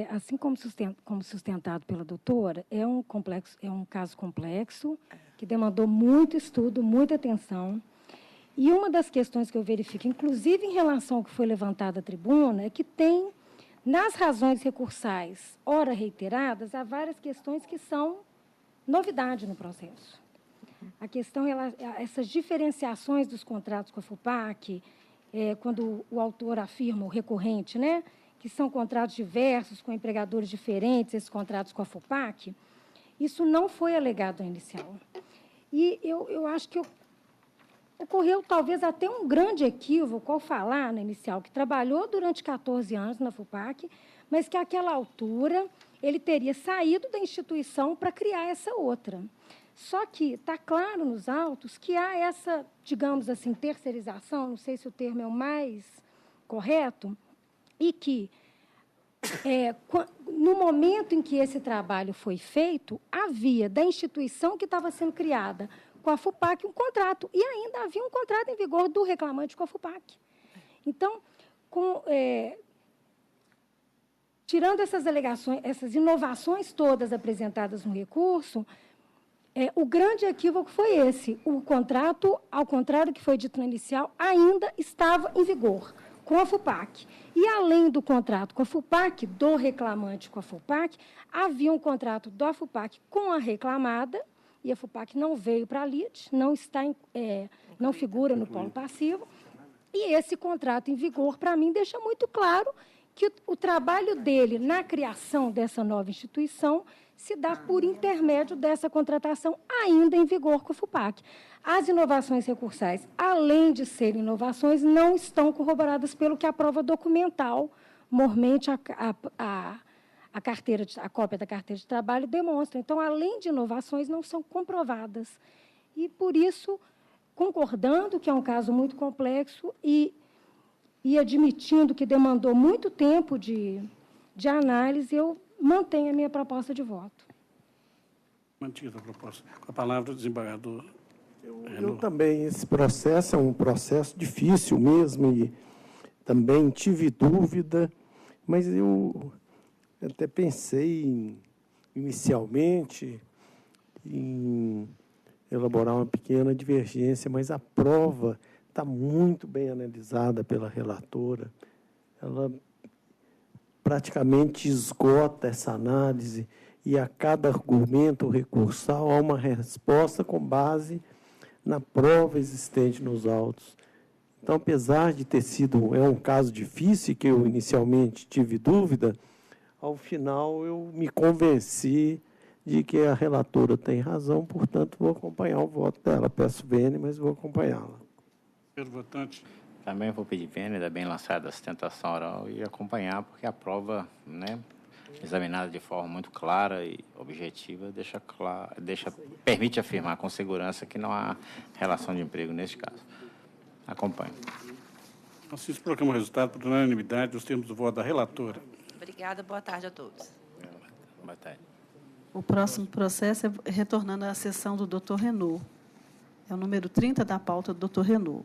Assim como sustentado pela doutora, é um caso complexo, que demandou muito estudo, muita atenção. E uma das questões que eu verifico, inclusive em relação ao que foi levantado à tribuna, é que tem, nas razões recursais, ora reiteradas, há várias questões que são novidade no processo. A questão, essas diferenciações dos contratos com a FUPAC, quando o autor afirma, o recorrente, né, que são contratos diversos, com empregadores diferentes, esses contratos com a FUPAC, isso não foi alegado no inicial. E eu acho que ocorreu talvez até um grande equívoco ao falar na inicial, que trabalhou durante 14 anos na FUPAC, mas que, àquela altura, ele teria saído da instituição para criar essa outra. Só que está claro nos autos que há essa, digamos assim, terceirização, não sei se o termo é o mais correto, e que, no momento em que esse trabalho foi feito, havia da instituição que estava sendo criada com a FUPAC um contrato, e ainda havia um contrato em vigor do reclamante com a FUPAC. Então, tirando essas alegações, essas inovações todas apresentadas no recurso, o grande equívoco foi esse. O contrato, ao contrário do que foi dito no inicial, ainda estava em vigor com a FUPAC. E, além do contrato com a FUPAC, do reclamante com a FUPAC, havia um contrato da FUPAC com a reclamada, e a FUPAC não veio para a lide, não figura no polo passivo, e esse contrato em vigor, para mim, deixa muito claro que o trabalho dele na criação dessa nova instituição se dá por intermédio dessa contratação ainda em vigor com a FUPAC. As inovações recursais, além de serem inovações, não estão corroboradas pelo que a prova documental, mormente a cópia da carteira de trabalho demonstra. Então, além de inovações, não são comprovadas. E, por isso, concordando que é um caso muito complexo e admitindo que demandou muito tempo de análise, eu mantenho a minha proposta de voto. Mantida a proposta. Com a palavra, o desembargador. Eu também, esse processo é um processo difícil mesmo, e também tive dúvida, mas eu até pensei inicialmente em elaborar uma pequena divergência, mas a prova está muito bem analisada pela relatora. Ela praticamente esgota essa análise e a cada argumento recursal há uma resposta com base na prova existente nos autos. Então, apesar de ter sido um caso difícil, que eu inicialmente tive dúvida, ao final eu me convenci de que a relatora tem razão, portanto, vou acompanhar o voto dela. Peço vênia, mas vou acompanhá-la. Senhor votante. Também vou pedir vênia, ainda bem lançada a sustentação oral, e acompanhar, porque a prova, examinada de forma muito clara e objetiva, permite afirmar com segurança que não há relação de emprego neste caso. Acompanho. Assim se proclama o resultado por unanimidade dos termos do voto da relatora. Obrigada, boa tarde a todos. Boa tarde. O próximo processo é retornando à sessão do Dr. Renaud. É o número 30 da pauta do Dr. Renaud.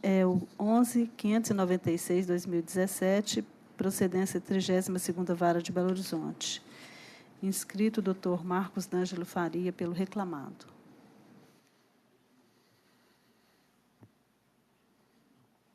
É o 11.596/2017, procedência 32ª Vara de Belo Horizonte. Inscrito o Dr. Marcos D'Angelo Faria, pelo reclamado.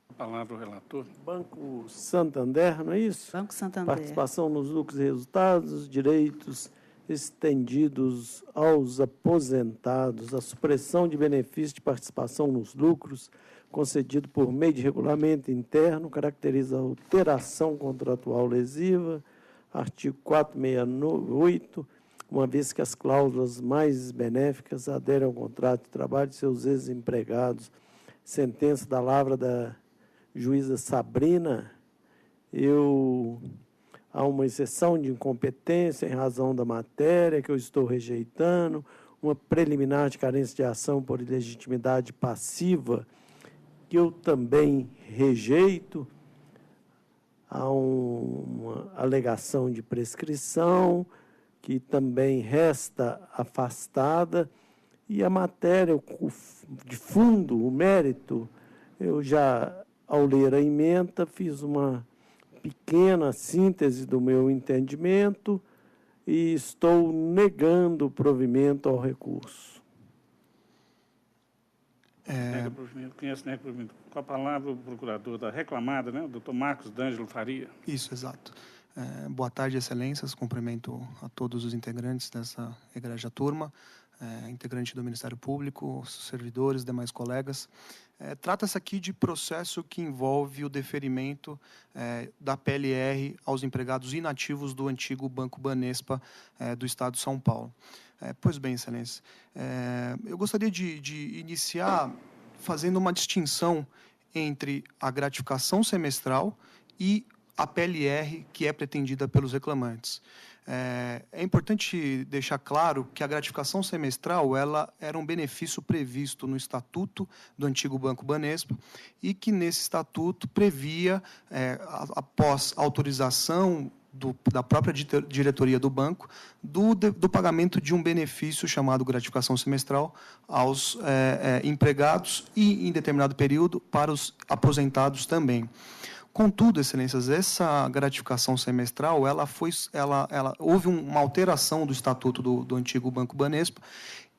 A palavra o relator. Banco Santander, não é isso? Banco Santander. Participação nos lucros e resultados, direitos estendidos aos aposentados, a supressão de benefício de participação nos lucros, concedido por meio de regulamento interno, caracteriza a alteração contratual lesiva, artigo 468, uma vez que as cláusulas mais benéficas aderem ao contrato de trabalho de seus ex-empregados. Sentença da lavra da juíza Sabrina, há uma exceção de incompetência em razão da matéria que eu estou rejeitando, uma preliminar de carência de ação por ilegitimidade passiva, que eu também rejeito, há uma alegação de prescrição, que também resta afastada, e a matéria de fundo, o mérito, eu já, ao ler a ementa, fiz uma pequena síntese do meu entendimento e estou negando o provimento ao recurso. Com a palavra o procurador da reclamada, o doutor Marcos D'Angelo Faria. Isso, exato. Boa tarde, excelências. Cumprimento a todos os integrantes dessa egrégia turma, integrante do Ministério Público, servidores, demais colegas. Trata-se aqui de processo que envolve o deferimento da PLR aos empregados inativos do antigo Banco Banespa do Estado de São Paulo. Pois bem, excelência, eu gostaria de iniciar fazendo uma distinção entre a gratificação semestral e a PLR que é pretendida pelos reclamantes. É importante deixar claro que a gratificação semestral ela era um benefício previsto no Estatuto do antigo Banco Banespa e que, nesse Estatuto, previa, após autorização da própria diretoria do banco, do pagamento de um benefício chamado gratificação semestral aos empregados e, em determinado período, para os aposentados também. Contudo, excelências, essa gratificação semestral, houve uma alteração do estatuto do antigo Banco Banespa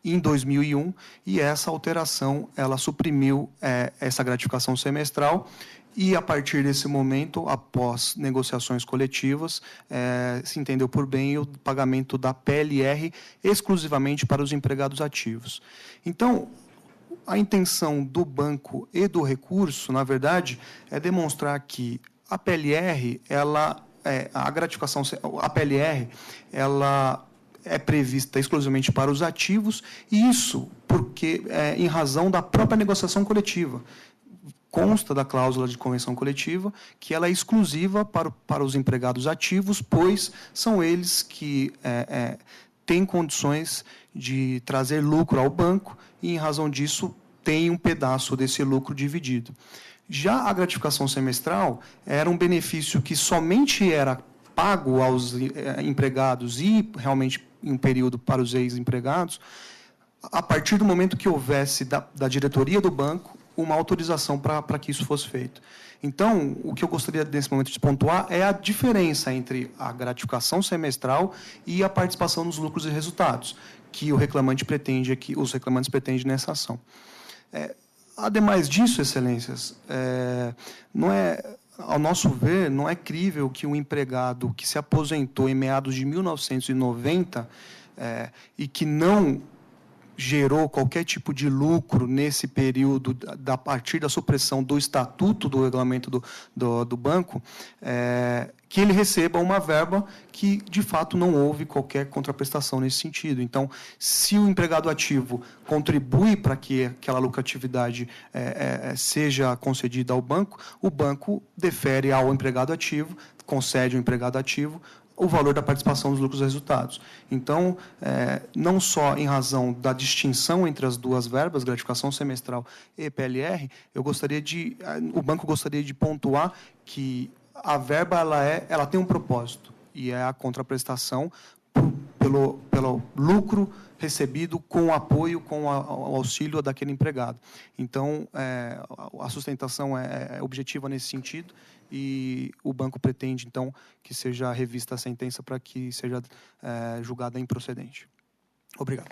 em 2001, e essa alteração ela suprimiu essa gratificação semestral, e, a partir desse momento, após negociações coletivas, se entendeu por bem o pagamento da PLR exclusivamente para os empregados ativos. Então, a intenção do banco e do recurso, na verdade, é demonstrar que a PLR, a PLR, ela é prevista exclusivamente para os ativos, e isso porque em razão da própria negociação coletiva. Consta da cláusula de convenção coletiva que ela é exclusiva para os empregados ativos, pois são eles que têm condições de trazer lucro ao banco e, em razão disso, tem um pedaço desse lucro dividido. Já a gratificação semestral era um benefício que somente era pago aos empregados e, realmente, em um período para os ex-empregados, a partir do momento que houvesse da diretoria do banco uma autorização para que isso fosse feito. Então, o que eu gostaria, nesse momento, de pontuar é a diferença entre a gratificação semestral e a participação nos lucros e resultados, que os reclamantes pretendem nessa ação. Ademais disso, excelências, ao nosso ver, não é crível que um empregado que se aposentou em meados de 1990 e que não gerou qualquer tipo de lucro nesse período, a partir da supressão do estatuto do regulamento do banco, que ele receba uma verba que, de fato, não houve qualquer contraprestação nesse sentido. Então, se o empregado ativo contribui para que aquela lucratividade seja concedida ao banco, o banco defere ao empregado ativo, concede ao empregado ativo o valor da participação dos lucros e resultados. Então, não só em razão da distinção entre as duas verbas, gratificação semestral e PLR, o banco gostaria de pontuar que a verba ela tem um propósito, e é a contraprestação pelo lucro recebido com o apoio, com o auxílio daquele empregado. Então, a sustentação é objetiva nesse sentido, e o banco pretende, então, que seja revista a sentença para que seja julgada improcedente. Obrigado.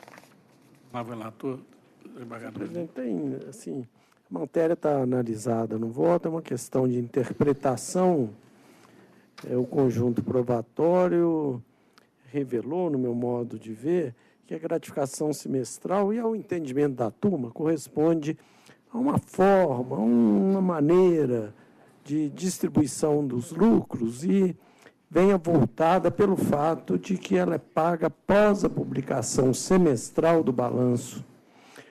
Relator, presidente, assim, a matéria está analisada no voto, é uma questão de interpretação. O conjunto probatório revelou, no meu modo de ver, que a gratificação semestral e ao entendimento da turma corresponde a uma forma, uma maneira de distribuição dos lucros e venha voltada pelo fato de que ela é paga após a publicação semestral do balanço,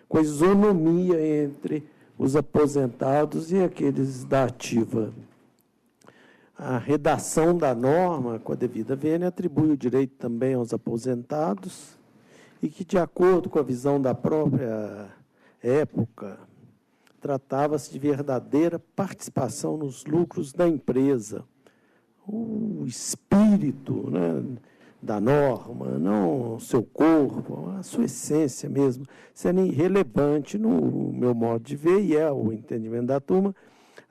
com isonomia entre os aposentados e aqueles da ativa. A redação da norma, com a devida vênia, atribui o direito também aos aposentados e que, de acordo com a visão da própria época, tratava-se de verdadeira participação nos lucros da empresa. O espírito, né, da norma, não o seu corpo, a sua essência mesmo, sendo irrelevante no meu modo de ver, e é o entendimento da turma,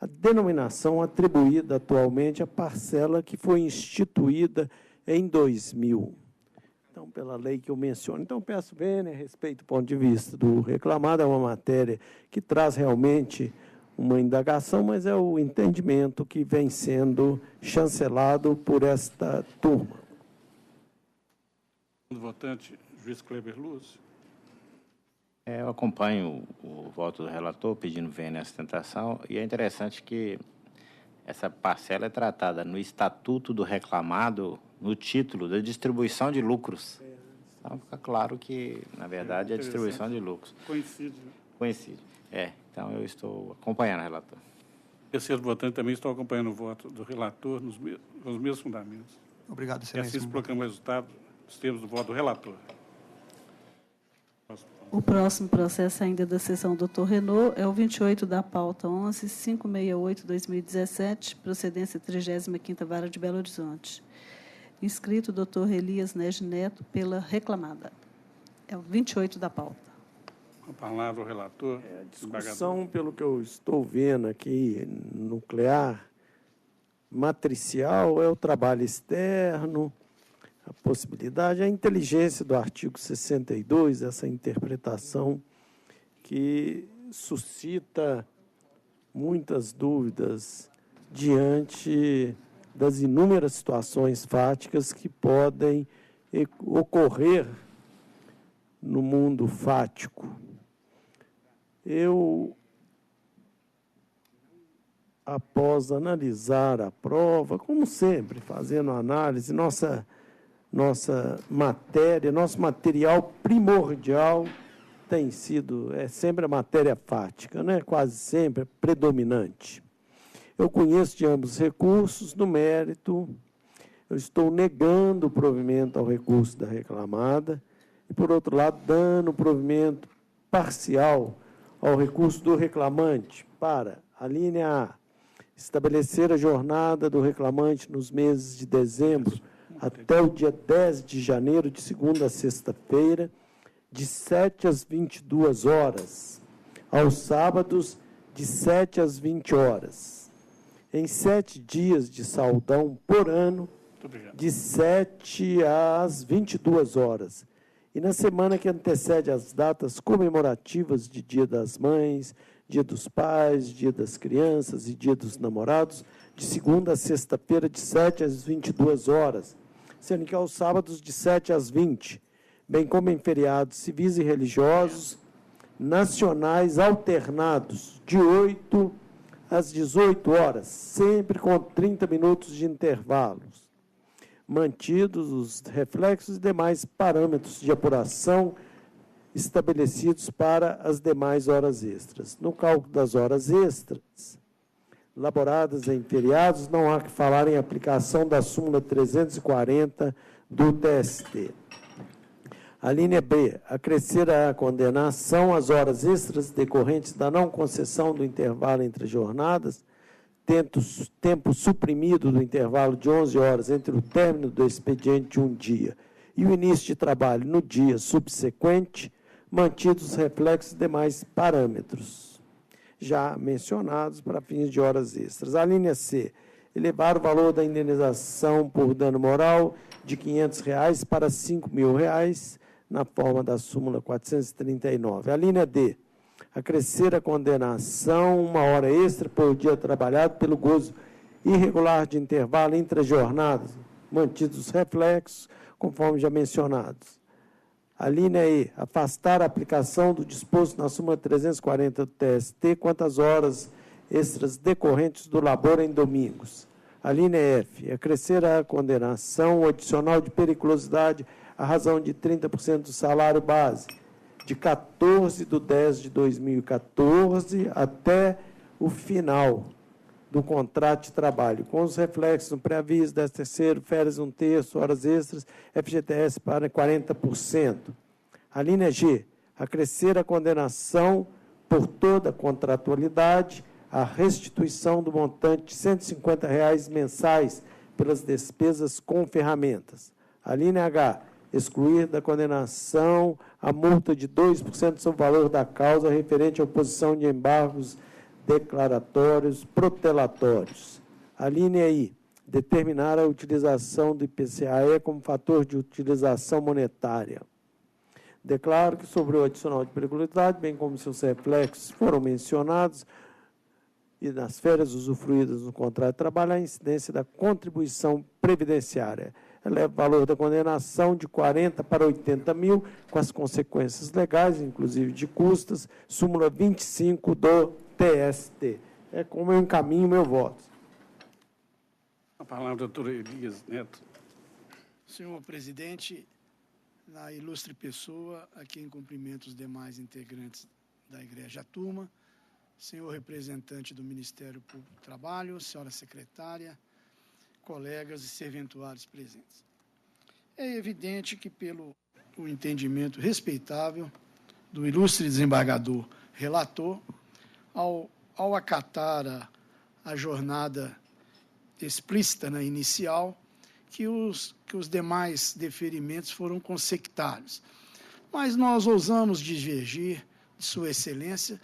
a denominação atribuída atualmente à parcela que foi instituída em 2000. Então, pela lei que eu menciono. Então, peço bem, respeito o ponto de vista do reclamado, é uma matéria que traz realmente uma indagação, mas é o entendimento que vem sendo chancelado por esta turma. Votante, juiz Kleber Lúcio. Eu acompanho o voto do relator, pedindo vênia à sustentação, e é interessante que essa parcela é tratada no estatuto do reclamado, no título da distribuição de lucros. Então, fica claro que, na verdade, é a distribuição de lucros. Coincide. Então, eu estou acompanhando o relator. Terceiro votante, também estou acompanhando o voto do relator nos mesmos fundamentos. Obrigado, excelência. E assim se proclama o resultado dos termos do voto do relator. O próximo processo ainda da sessão do Dr. Renault é o 28 da pauta 11.568/2017, procedência 35ª Vara de Belo Horizonte. Inscrito o Dr. Elias Nege Neto pela reclamada. É o 28 da pauta. Com a palavra o relator. A discussão, pelo que eu estou vendo aqui, nuclear, matricial é o trabalho externo, a possibilidade, a inteligência do artigo 62, essa interpretação que suscita muitas dúvidas diante das inúmeras situações fáticas que podem ocorrer no mundo fático. Eu, após analisar a prova, como sempre, fazendo análise, nosso material primordial tem sido, sempre a matéria fática, né? Quase sempre predominante. Eu conheço de ambos os recursos, no mérito, eu estou negando o provimento ao recurso da reclamada e, por outro lado, dando provimento parcial ao recurso do reclamante para a linha A, estabelecer a jornada do reclamante nos meses de dezembro até o dia 10 de janeiro, de segunda a sexta-feira, de 7 às 22 horas, aos sábados, de 7 às 20 horas. Em 7 dias de saldão por ano, de 7 às 22 horas. E na semana que antecede as datas comemorativas de Dia das Mães, Dia dos Pais, Dia das Crianças e Dia dos Namorados, de segunda a sexta-feira, de 7 às 22 horas, sendo que aos sábados, de 7 às 20, bem como em feriados civis e religiosos, nacionais alternados, de 8 às 18 horas, sempre com 30 minutos de intervalos, mantidos os reflexos e demais parâmetros de apuração estabelecidos para as demais horas extras. No cálculo das horas extras, elaboradas em feriados, não há que falar em aplicação da súmula 340 do TST. A linha B, acrescer a condenação às horas extras decorrentes da não concessão do intervalo entre jornadas, tempo suprimido do intervalo de 11 horas entre o término do expediente de um dia e o início de trabalho no dia subsequente, mantidos os reflexos e demais parâmetros já mencionados para fins de horas extras. A linha C, elevar o valor da indenização por dano moral de R$ 500 para R$ 5.000, na forma da súmula 439. A linha D, acrescer a condenação uma hora extra por dia trabalhado pelo gozo irregular de intervalo entre as jornadas, mantidos os reflexos, conforme já mencionados. A linha E, afastar a aplicação do disposto na súmula 340 do TST quanto às horas extras decorrentes do labor em domingos. A linha F, acrescer a condenação adicional de periculosidade à razão de 30% do salário base, de 14/10/2014 até o final do contrato de trabalho, com os reflexos no pré-aviso, 13º, férias 1/3, horas extras, FGTS para 40%. A linha G, acrescer a condenação por toda a contratualidade, a restituição do montante de R$ 150 mensais pelas despesas com ferramentas. A linha H, excluir da condenação a multa de 2% sobre o valor da causa referente à oposição de embargos declaratórios protelatórios. A linha I, determinar a utilização do IPCAE como fator de utilização monetária. Declaro que sobre o adicional de periculosidade, bem como seus reflexos foram mencionados, e nas férias usufruídas no contrato de trabalho, a incidência da contribuição previdenciária. Eleva o valor da condenação de 40 para 80 mil, com as consequências legais, inclusive de custas, súmula 25 do TST. É como eu encaminho meu voto. A palavra, doutor Elias Neto. Senhor presidente, na ilustre pessoa, a quem cumprimento os demais integrantes da Igreja Turma, senhor representante do Ministério Público do Trabalho, senhora secretária, colegas e serventuários presentes. É evidente que, pelo o entendimento respeitável do ilustre desembargador relator, ao acatar a jornada explícita na inicial, que os demais deferimentos foram consectários. Mas nós ousamos divergir de Sua Excelência,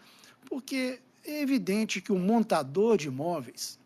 porque é evidente que o montador de imóveis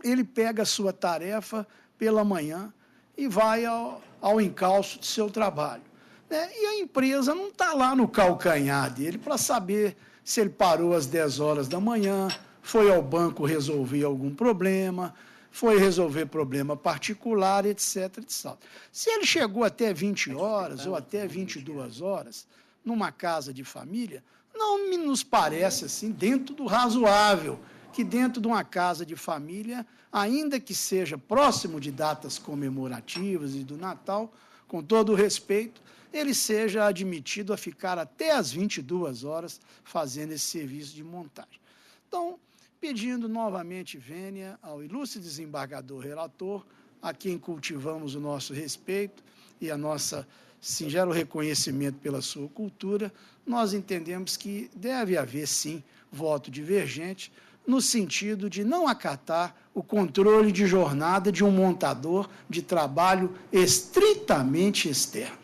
ele pega a sua tarefa pela manhã e vai ao encalço do seu trabalho, né? E a empresa não está lá no calcanhar dele para saber se ele parou às 10 horas da manhã, foi ao banco resolver algum problema, foi resolver problema particular, etc, etc. Se ele chegou até 20 horas ou até 22 horas numa casa de família, não nos parece assim dentro do razoável que dentro de uma casa de família, ainda que seja próximo de datas comemorativas e do Natal, com todo o respeito, ele seja admitido a ficar até às 22 horas fazendo esse serviço de montagem. Então, pedindo novamente vênia ao ilustre desembargador relator, a quem cultivamos o nosso respeito e a nossa singelo reconhecimento pela sua cultura, nós entendemos que deve haver, sim, voto divergente, no sentido de não acatar o controle de jornada de um montador de trabalho estritamente externo.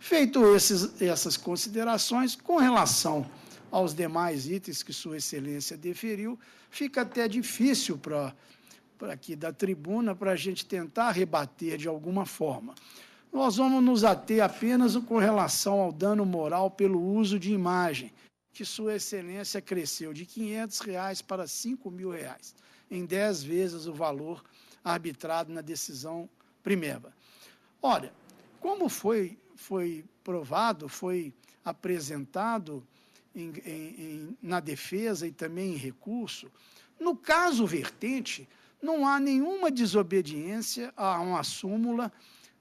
Feito essas considerações, com relação aos demais itens que Sua Excelência deferiu, fica até difícil para aqui da tribuna para a gente tentar rebater de alguma forma. Nós vamos nos ater apenas com relação ao dano moral pelo uso de imagem, que Sua Excelência cresceu de R$ 500 para R$ 5.000, em 10 vezes o valor arbitrado na decisão primeira. Olha, como foi provado, foi apresentado na defesa e também em recurso, no caso vertente, não há nenhuma desobediência a uma súmula,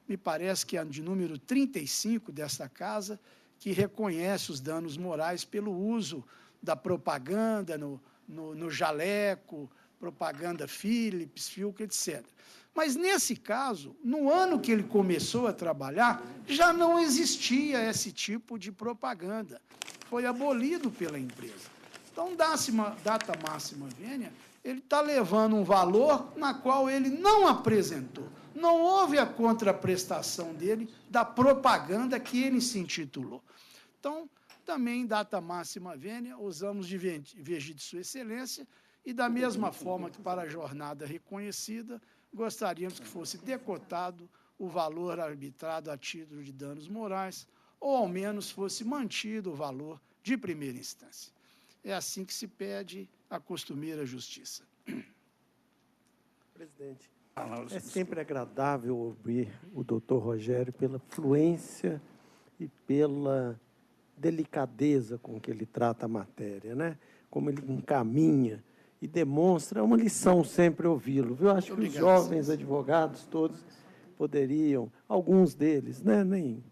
me parece que é de número 35 desta casa, que reconhece os danos morais pelo uso da propaganda no jaleco, propaganda Philips, Philco, etc. Mas, nesse caso, no ano que ele começou a trabalhar, já não existia esse tipo de propaganda. Foi abolido pela empresa. Então, data máxima vênia, ele está levando um valor na qual ele não apresentou. Não houve a contraprestação dele da propaganda que ele se intitulou. Então, também, data máxima vênia, usamos de virgem de Sua Excelência e, da mesma forma que para a jornada reconhecida, gostaríamos que fosse decotado o valor arbitrado a título de danos morais, ou ao menos fosse mantido o valor de primeira instância. É assim que se pede a costumeira justiça. Presidente, é sempre agradável ouvir o doutor Rogério pela fluência e pela delicadeza com que ele trata a matéria, né? Como ele encaminha e demonstra, é uma lição sempre ouvi-lo, viu? Acho que os jovens advogados todos poderiam, alguns deles, né? Nem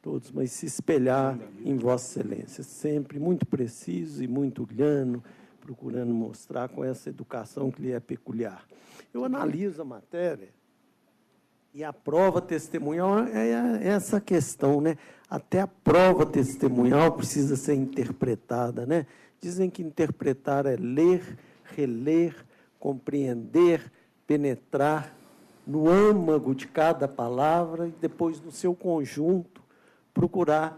todos, mas se espelhar em Vossa Excelência, sempre muito preciso e muito llano, procurando mostrar com essa educação que lhe é peculiar. Eu analiso a matéria e a prova testemunhal é essa questão, né? Até a prova testemunhal precisa ser interpretada, né? Dizem que interpretar é ler, reler, compreender, penetrar no âmago de cada palavra e depois, no seu conjunto, procurar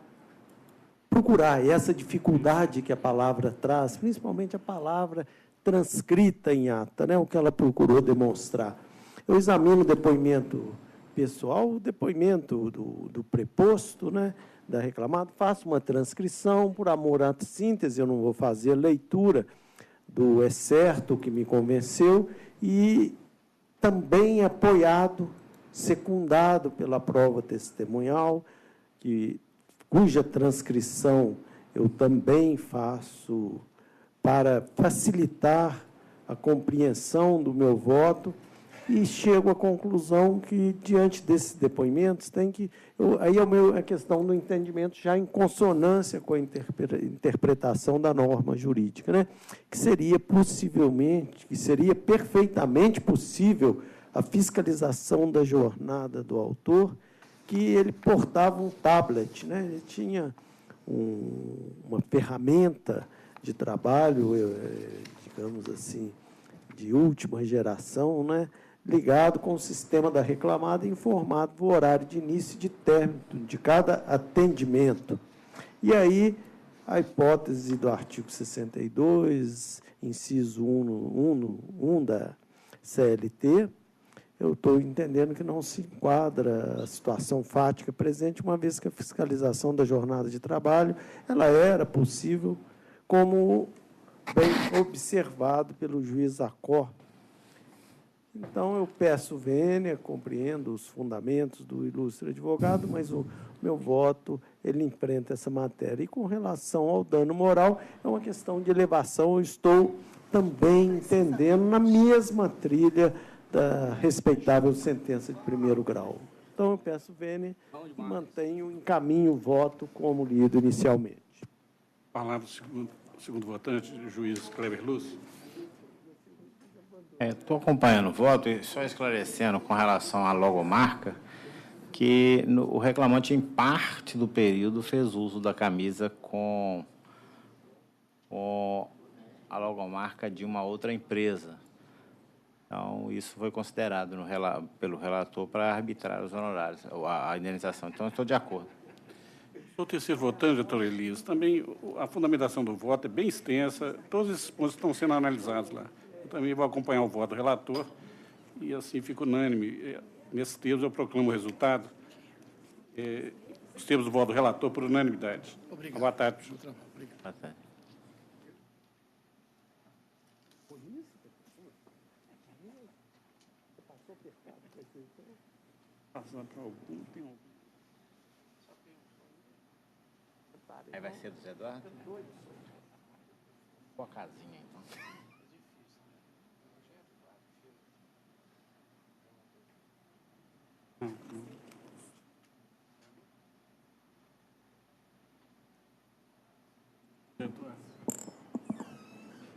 essa dificuldade que a palavra traz, principalmente a palavra transcrita em ata, né? O que ela procurou demonstrar. Eu examino o depoimento pessoal, o depoimento do preposto, né, da reclamada, faço uma transcrição, por amor à síntese, eu não vou fazer leitura do é certo que me convenceu, e também apoiado, secundado pela prova testemunhal, cuja transcrição eu também faço para facilitar a compreensão do meu voto, e chego à conclusão que, diante desses depoimentos, aí é a questão do entendimento já em consonância com a interpretação da norma jurídica, né? Que seria perfeitamente possível a fiscalização da jornada do autor, que ele portava um tablet, né? Ele tinha uma ferramenta de trabalho, digamos assim, de última geração, né? Ligado com o sistema da reclamada, informado do horário de início e de término de cada atendimento. E aí, a hipótese do artigo 62, inciso 1 da CLT, eu estou entendendo que não se enquadra a situação fática presente, uma vez que a fiscalização da jornada de trabalho ela era possível, como bem observado pelo juiz Acor. Então, eu peço vênia, compreendo os fundamentos do ilustre advogado, mas o meu voto, ele enfrenta essa matéria. E, com relação ao dano moral, é uma questão de elevação. Eu estou também entendendo na mesma trilha da respeitável sentença de primeiro grau. Então, eu peço vênia e mantenho, encaminho o voto como lido inicialmente. Palavra segundo votante, juiz Kleber Lúcio. Estou acompanhando o voto e só esclarecendo com relação à logomarca, que o reclamante, em parte do período, fez uso da camisa com a logomarca de uma outra empresa. Então, isso foi considerado pelo relator para arbitrar os honorários, a indenização. Então, eu estou de acordo. O terceiro votante, doutor Elias, também a fundamentação do voto é bem extensa, todos esses pontos estão sendo analisados lá. Eu também vou acompanhar o voto do relator e, assim, fico unânime. Nesses termos, eu proclamo o resultado. Os termos do voto do relator por unanimidade. Obrigado. Boa tarde. Boa tarde. Passando para algum, tem algum. Aí vai ser do Zé Eduardo? Com a casinha, então.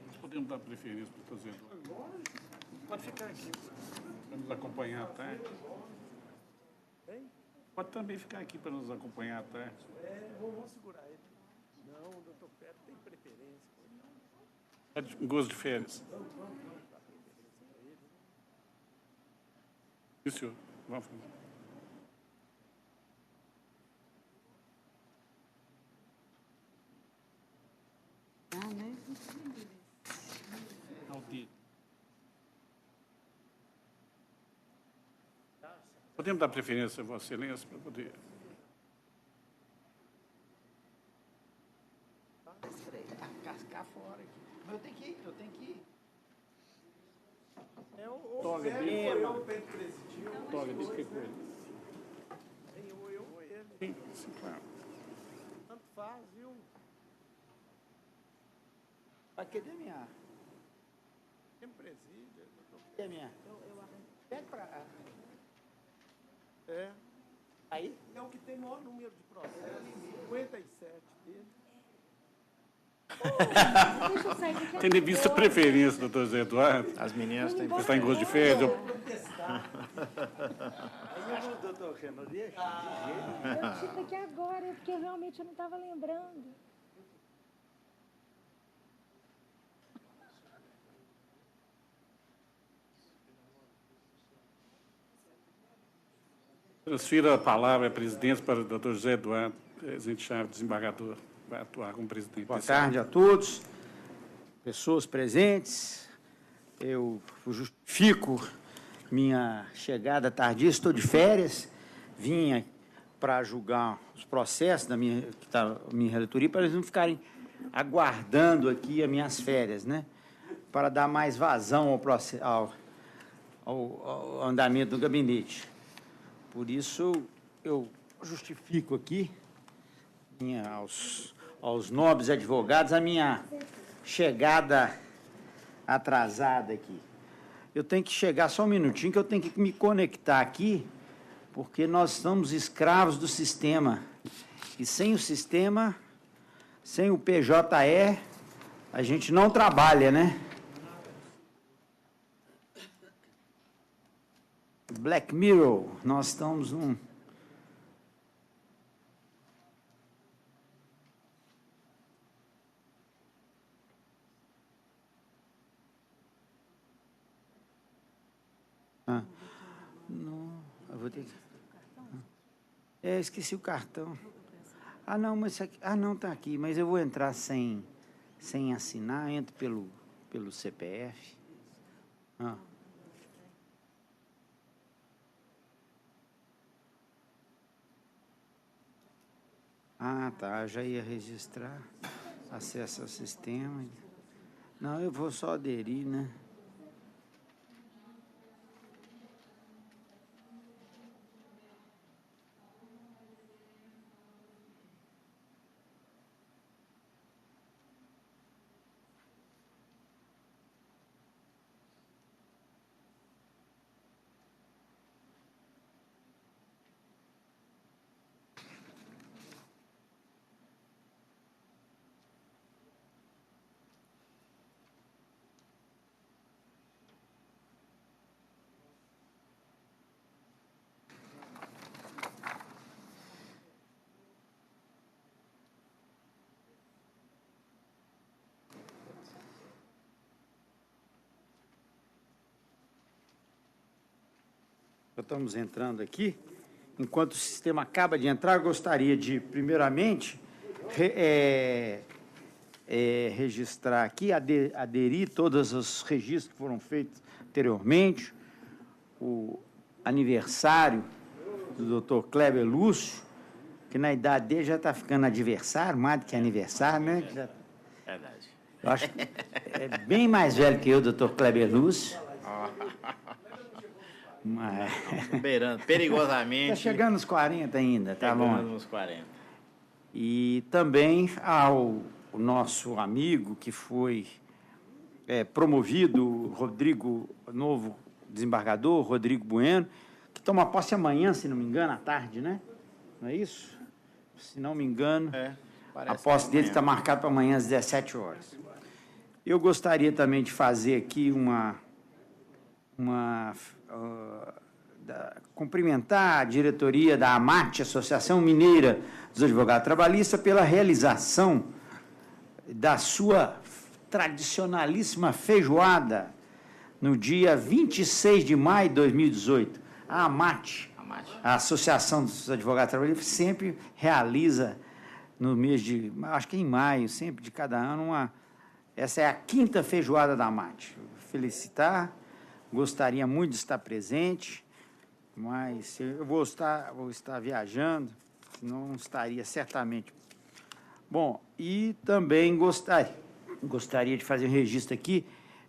Nós podemos dar preferência para o Zé Eduardo? Pode ficar aqui, para nos acompanhar à tarde. Pode também ficar aqui para nos acompanhar à tarde. Vamos segurar ele. Não, o doutor Pedro tem preferência. É de gosto de férias. Isso, senhor. Vamos fazer. Podemos dar preferência a Vossa Excelência para poder. Cascar fora aqui. Mas eu tenho que ir. Toga dele. Toga dele, que coisa. Eu ou ele. Sim, claro. Tanto faz, viu? Cadê minha? Sempre preside. Cadê minha? Pega pra... Aí? É o que tem maior número de processos. 57 dele. Tendo em vista a preferência, doutor Zé Eduardo. As meninas têm... Você está em gosto de férias? Aí o doutor Renan deixa. Eu tive aqui agora, porque realmente eu não estava lembrando. Transfiro a palavra à presidência para o doutor José Eduardo, presidente-chave, desembargador, vai atuar como presidente. Boa tarde a todos, pessoas presentes. Eu justifico minha chegada tardia, estou de férias, vim para julgar os processos da minha relatoria, para eles não ficarem aguardando aqui as minhas férias, né? Para dar mais vazão ao andamento do gabinete. Por isso, eu justifico aqui aos nobres advogados a minha chegada atrasada aqui. Eu tenho que chegar só um minutinho, que eu tenho que me conectar aqui, porque nós estamos escravos do sistema. E sem o sistema, sem o PJE, a gente não trabalha, né? Black Mirror, nós estamos num... Não, eu vou ter que... esqueci o cartão. Não, mas isso aqui... não, está aqui, mas eu vou entrar sem assinar, entro pelo CPF. Ah, tá, eu já ia registrar. Acesso ao sistema. Não, eu vou só aderir, né? Estamos entrando aqui. Enquanto o sistema acaba de entrar, eu gostaria de, primeiramente, registrar aqui, aderir todos os registros que foram feitos anteriormente, o aniversário do Dr. Kleber Lúcio, que na idade dele já está ficando adversário, mais do que aniversário, né? Verdade. Eu acho que é bem mais velho que eu, Dr. Kleber Lúcio. Mas... beirando, perigosamente. Está chegando nos 40 ainda, tá bom? Chegando nos 40. E também ao nosso amigo que foi promovido, Rodrigo, novo desembargador, Rodrigo Bueno, que toma posse amanhã, se não me engano, à tarde, né? Não é isso? Se não me engano, a posse dele está marcada para amanhã às 17 horas. Eu gostaria também de fazer aqui cumprimentar a diretoria da AMAT, Associação Mineira dos Advogados Trabalhistas, pela realização da sua tradicionalíssima feijoada no dia 26 de maio de 2018. A AMAT, a Associação dos Advogados Trabalhistas, sempre realiza no mês de, acho que em maio, sempre de cada ano, essa é a 5ª feijoada da AMAT. Felicitar. Gostaria muito de estar presente, mas eu vou estar viajando, não estaria certamente. Bom, e também gostaria de fazer um registro aqui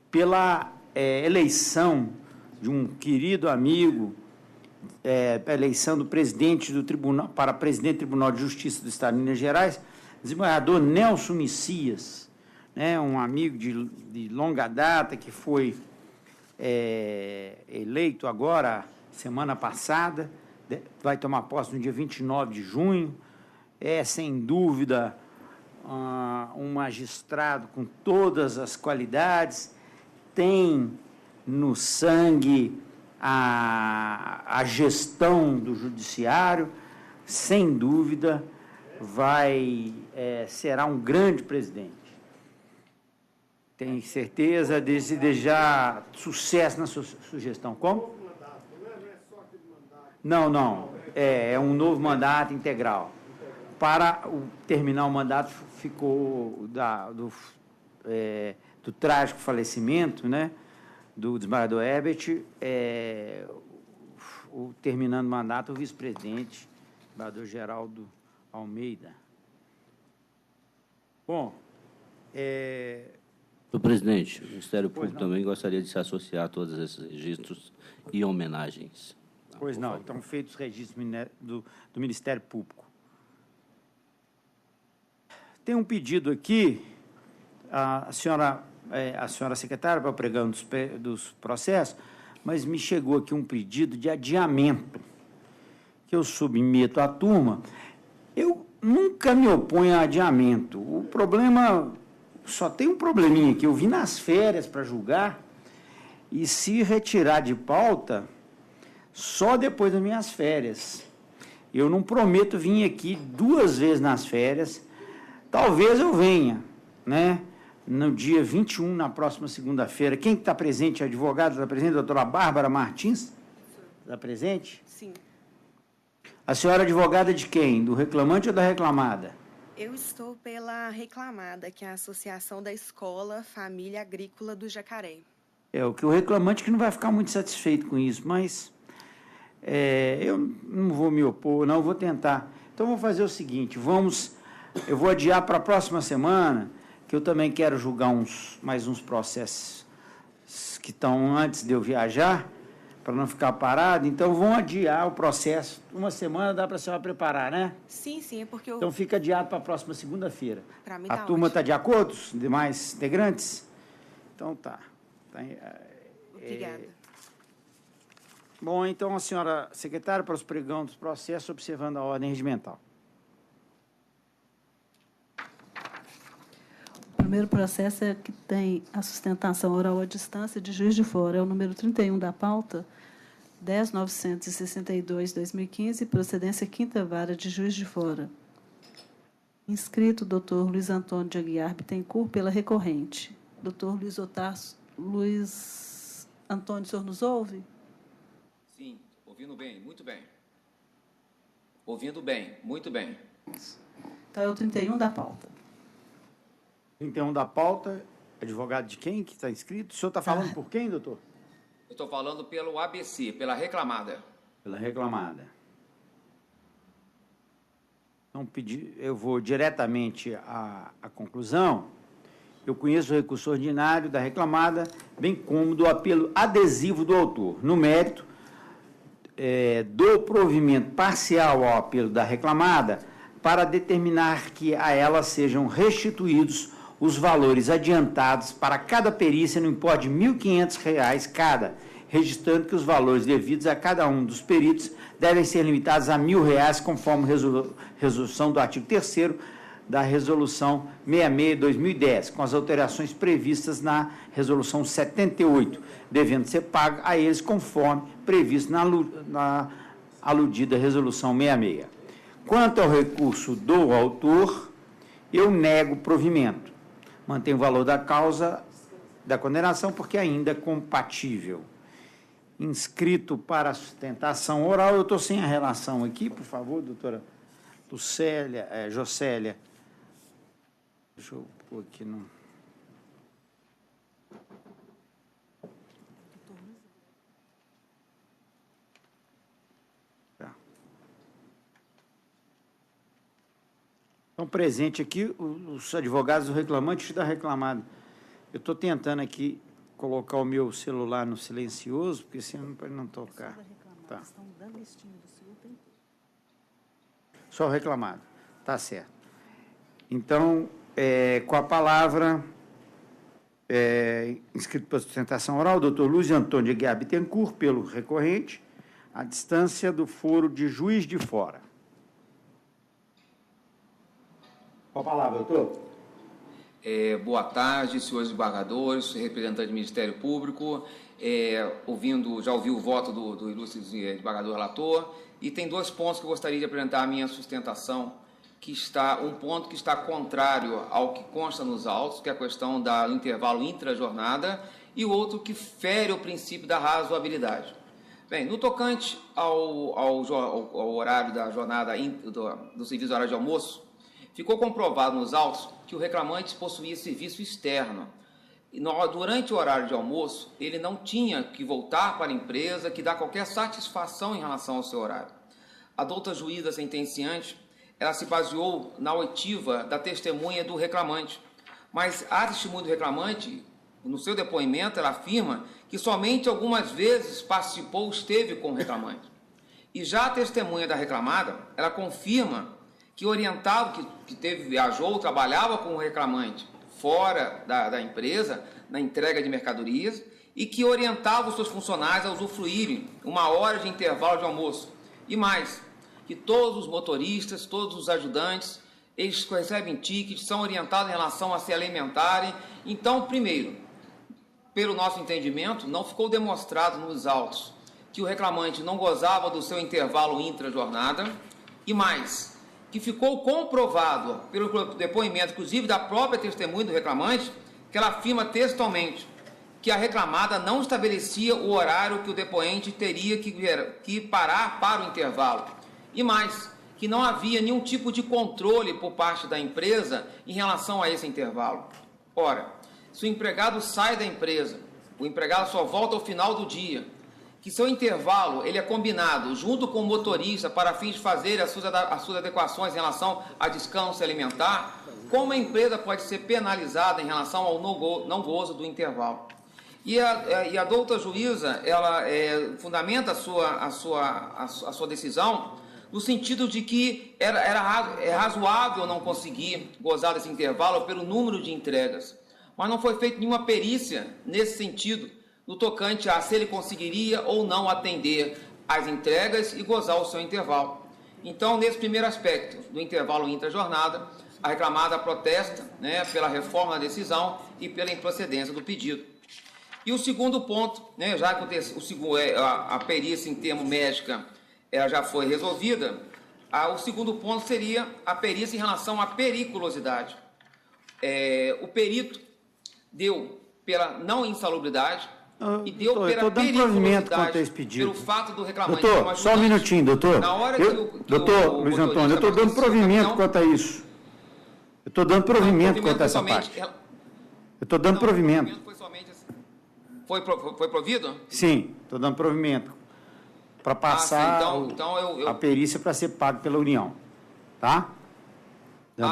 pela eleição de um querido amigo, a eleição do presidente do Tribunal, para presidente do Tribunal de Justiça do Estado de Minas Gerais, desembargador Nelson Messias, né, um amigo de longa data que foi eleito agora, semana passada, vai tomar posse no dia 29 de junho, sem dúvida, um magistrado com todas as qualidades, tem no sangue a gestão do judiciário, sem dúvida, será um grande presidente. Tenho certeza, desejar sucesso na sua sugestão. Como? Não. É um novo mandato integral. Para terminar o mandato, ficou do trágico falecimento, né, do desembargador Herbert, terminando o mandato, o vice-presidente, desembargador Geraldo Almeida. Bom, Senhor presidente, o Ministério Público também gostaria de se associar a todos esses registros e homenagens. Pois não, estão feitos os registros do Ministério Público. Tem um pedido aqui, a senhora secretária, para o pregão dos processos, mas me chegou aqui um pedido de adiamento, que eu submeto à turma. Eu nunca me oponho a adiamento. O problema... Só tem um probleminha que eu vim nas férias para julgar e se retirar de pauta só depois das minhas férias. Eu não prometo vir aqui 2 vezes nas férias. Talvez eu venha, né? No dia 21, na próxima segunda-feira. Quem está presente? A advogada está presente? A doutora Bárbara Martins? Está presente? Sim. A senhora é advogada de quem? Do reclamante ou da reclamada? Eu estou pela reclamada, que é a Associação da Escola Família Agrícola do Jacaré. O que o reclamante que não vai ficar muito satisfeito com isso, mas eu não vou me opor, não, vou tentar Então, vamos fazer o seguinte, eu vou adiar para a próxima semana, que eu também quero julgar mais uns processos que estão antes de eu viajar, para não ficar parado. Então, vamos adiar o processo. Uma semana dá para a senhora preparar, né? Sim, sim, é porque eu... Então, fica adiado para a próxima segunda-feira. Para mim A tá turma ótimo. está de acordo? Os demais integrantes? Então, tá. Obrigada. Bom, então, a senhora secretária, para os pregão dos processos, observando a ordem regimental. O primeiro processo é que tem a sustentação oral à distância de Juiz de Fora, é o número 31 da pauta, 10.962/2015, procedência 5ª Vara de Juiz de Fora. Inscrito doutor Luiz Antônio de Aguiar Bittencourt pela recorrente. Doutor Luiz Antônio, o senhor nos ouve? Sim, ouvindo bem, muito bem. Ouvindo bem, muito bem. Então, é o 31 da pauta. 31 da pauta, advogado de quem que está inscrito? O senhor está falando por quem, doutor? Eu estou falando pelo ABC, pela reclamada. Pela reclamada. Então, eu vou diretamente à conclusão. Eu conheço o recurso ordinário da reclamada, bem como do apelo adesivo do autor. No mérito, do provimento parcial ao apelo da reclamada, para determinar que a ela sejam restituídos os valores adiantados para cada perícia no importe de R$ 1.500 cada, registrando que os valores devidos a cada um dos peritos devem ser limitados a R$ 1.000, conforme resolução do artigo 3º da Resolução 66/2010, com as alterações previstas na Resolução 78, devendo ser pago a eles conforme previsto na aludida Resolução 66. Quanto ao recurso do autor, eu nego provimento. Mantenho o valor da causa da condenação porque ainda é compatível. Inscrito para a sustentação oral, eu estou sem a relação aqui, por favor, doutora Jocélia. Deixa eu pôr aqui no... Tá. Estão presentes aqui os advogados do reclamante e da reclamada. Eu estou tentando aqui colocar o meu celular no silencioso, porque senão pode não tocar. Tá. Só o reclamado. Tá certo. Então, com a palavra, inscrito para sustentação oral, o doutor Luiz Antônio de Aguiar Bittencourt, pelo recorrente, à distância do foro de Juiz de Fora. Com a palavra, doutor. Boa tarde, senhores desembargadores, representante do Ministério Público. Já ouvi o voto do ilustre desembargador relator, e tem 2 pontos que eu gostaria de apresentar a minha sustentação, um ponto que está contrário ao que consta nos autos, que é a questão do intervalo intrajornada, e o outro que fere o princípio da razoabilidade. Bem, no tocante ao horário da jornada do serviço de horário de almoço, ficou comprovado nos autos que o reclamante possuía serviço externo. E durante o horário de almoço, ele não tinha que voltar para a empresa, que dá qualquer satisfação em relação ao seu horário. A douta juíza sentenciante, ela se baseou na oitiva da testemunha do reclamante. Mas a testemunha do reclamante, no seu depoimento, ela afirma que somente algumas vezes participou, esteve com o reclamante. E já a testemunha da reclamada, ela confirma que orientava, viajou, trabalhava com o reclamante fora da empresa, na entrega de mercadorias, e que orientava os seus funcionários a usufruírem 1 hora de intervalo de almoço. E mais, que todos os motoristas, todos os ajudantes, eles recebem tickets, são orientados em relação a se alimentarem. Então, primeiro, pelo nosso entendimento, não ficou demonstrado nos autos que o reclamante não gozava do seu intervalo intra-jornada, e mais, que ficou comprovado pelo depoimento, inclusive da própria testemunha do reclamante, que ela afirma textualmente que a reclamada não estabelecia o horário que o depoente teria que parar para o intervalo. E mais, que não havia nenhum tipo de controle por parte da empresa em relação a esse intervalo. Ora, se o empregado sai da empresa, o empregado só volta ao final do dia, que seu intervalo ele é combinado junto com o motorista para fins de fazer as suas adequações em relação a descanso alimentar, como a empresa pode ser penalizada em relação ao não gozo do intervalo. E a doutora juíza, ela fundamenta a sua decisão no sentido de que é razoável não conseguir gozar desse intervalo pelo número de entregas, mas não foi feita nenhuma perícia nesse sentido, no tocante a se ele conseguiria ou não atender às entregas e gozar o seu intervalo. Então, nesse primeiro aspecto do intervalo intra-jornada, a reclamada protesta, né, pela reforma da decisão e pela improcedência do pedido. E o segundo ponto, né, já que a perícia em termo médica ela já foi resolvida, o segundo ponto seria a perícia em relação à periculosidade. O perito deu pela não insalubridade e deu pela periculosidade pelo fato do reclamante... Doutor, só um minutinho, doutor. Na hora doutor Luiz Antônio, eu estou dando provimento quanto a isso. Eu estou dando provimento quanto a essa parte. Eu estou dando provimento. Foi provido? Sim, estou dando provimento para passar a perícia para ser pago pela União. Tá?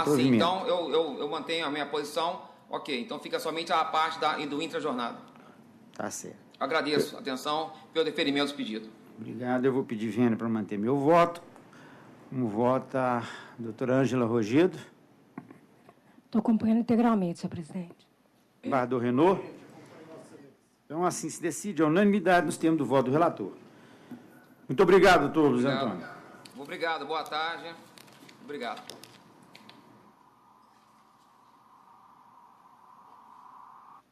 Sim, então eu mantenho a minha posição. Ok, então fica somente a parte do intra-jornada. Tá certo. Agradeço a atenção pelo deferimento do pedido. Obrigado. Eu vou pedir vênia para manter meu voto. Como vota a doutora Ângela Rogido? Estou acompanhando integralmente, senhor presidente. Embargador Renault? Então, assim se decide a unanimidade nos termos do voto do relator. Muito obrigado, doutor Luiz Antônio. Obrigado, boa tarde. Obrigado.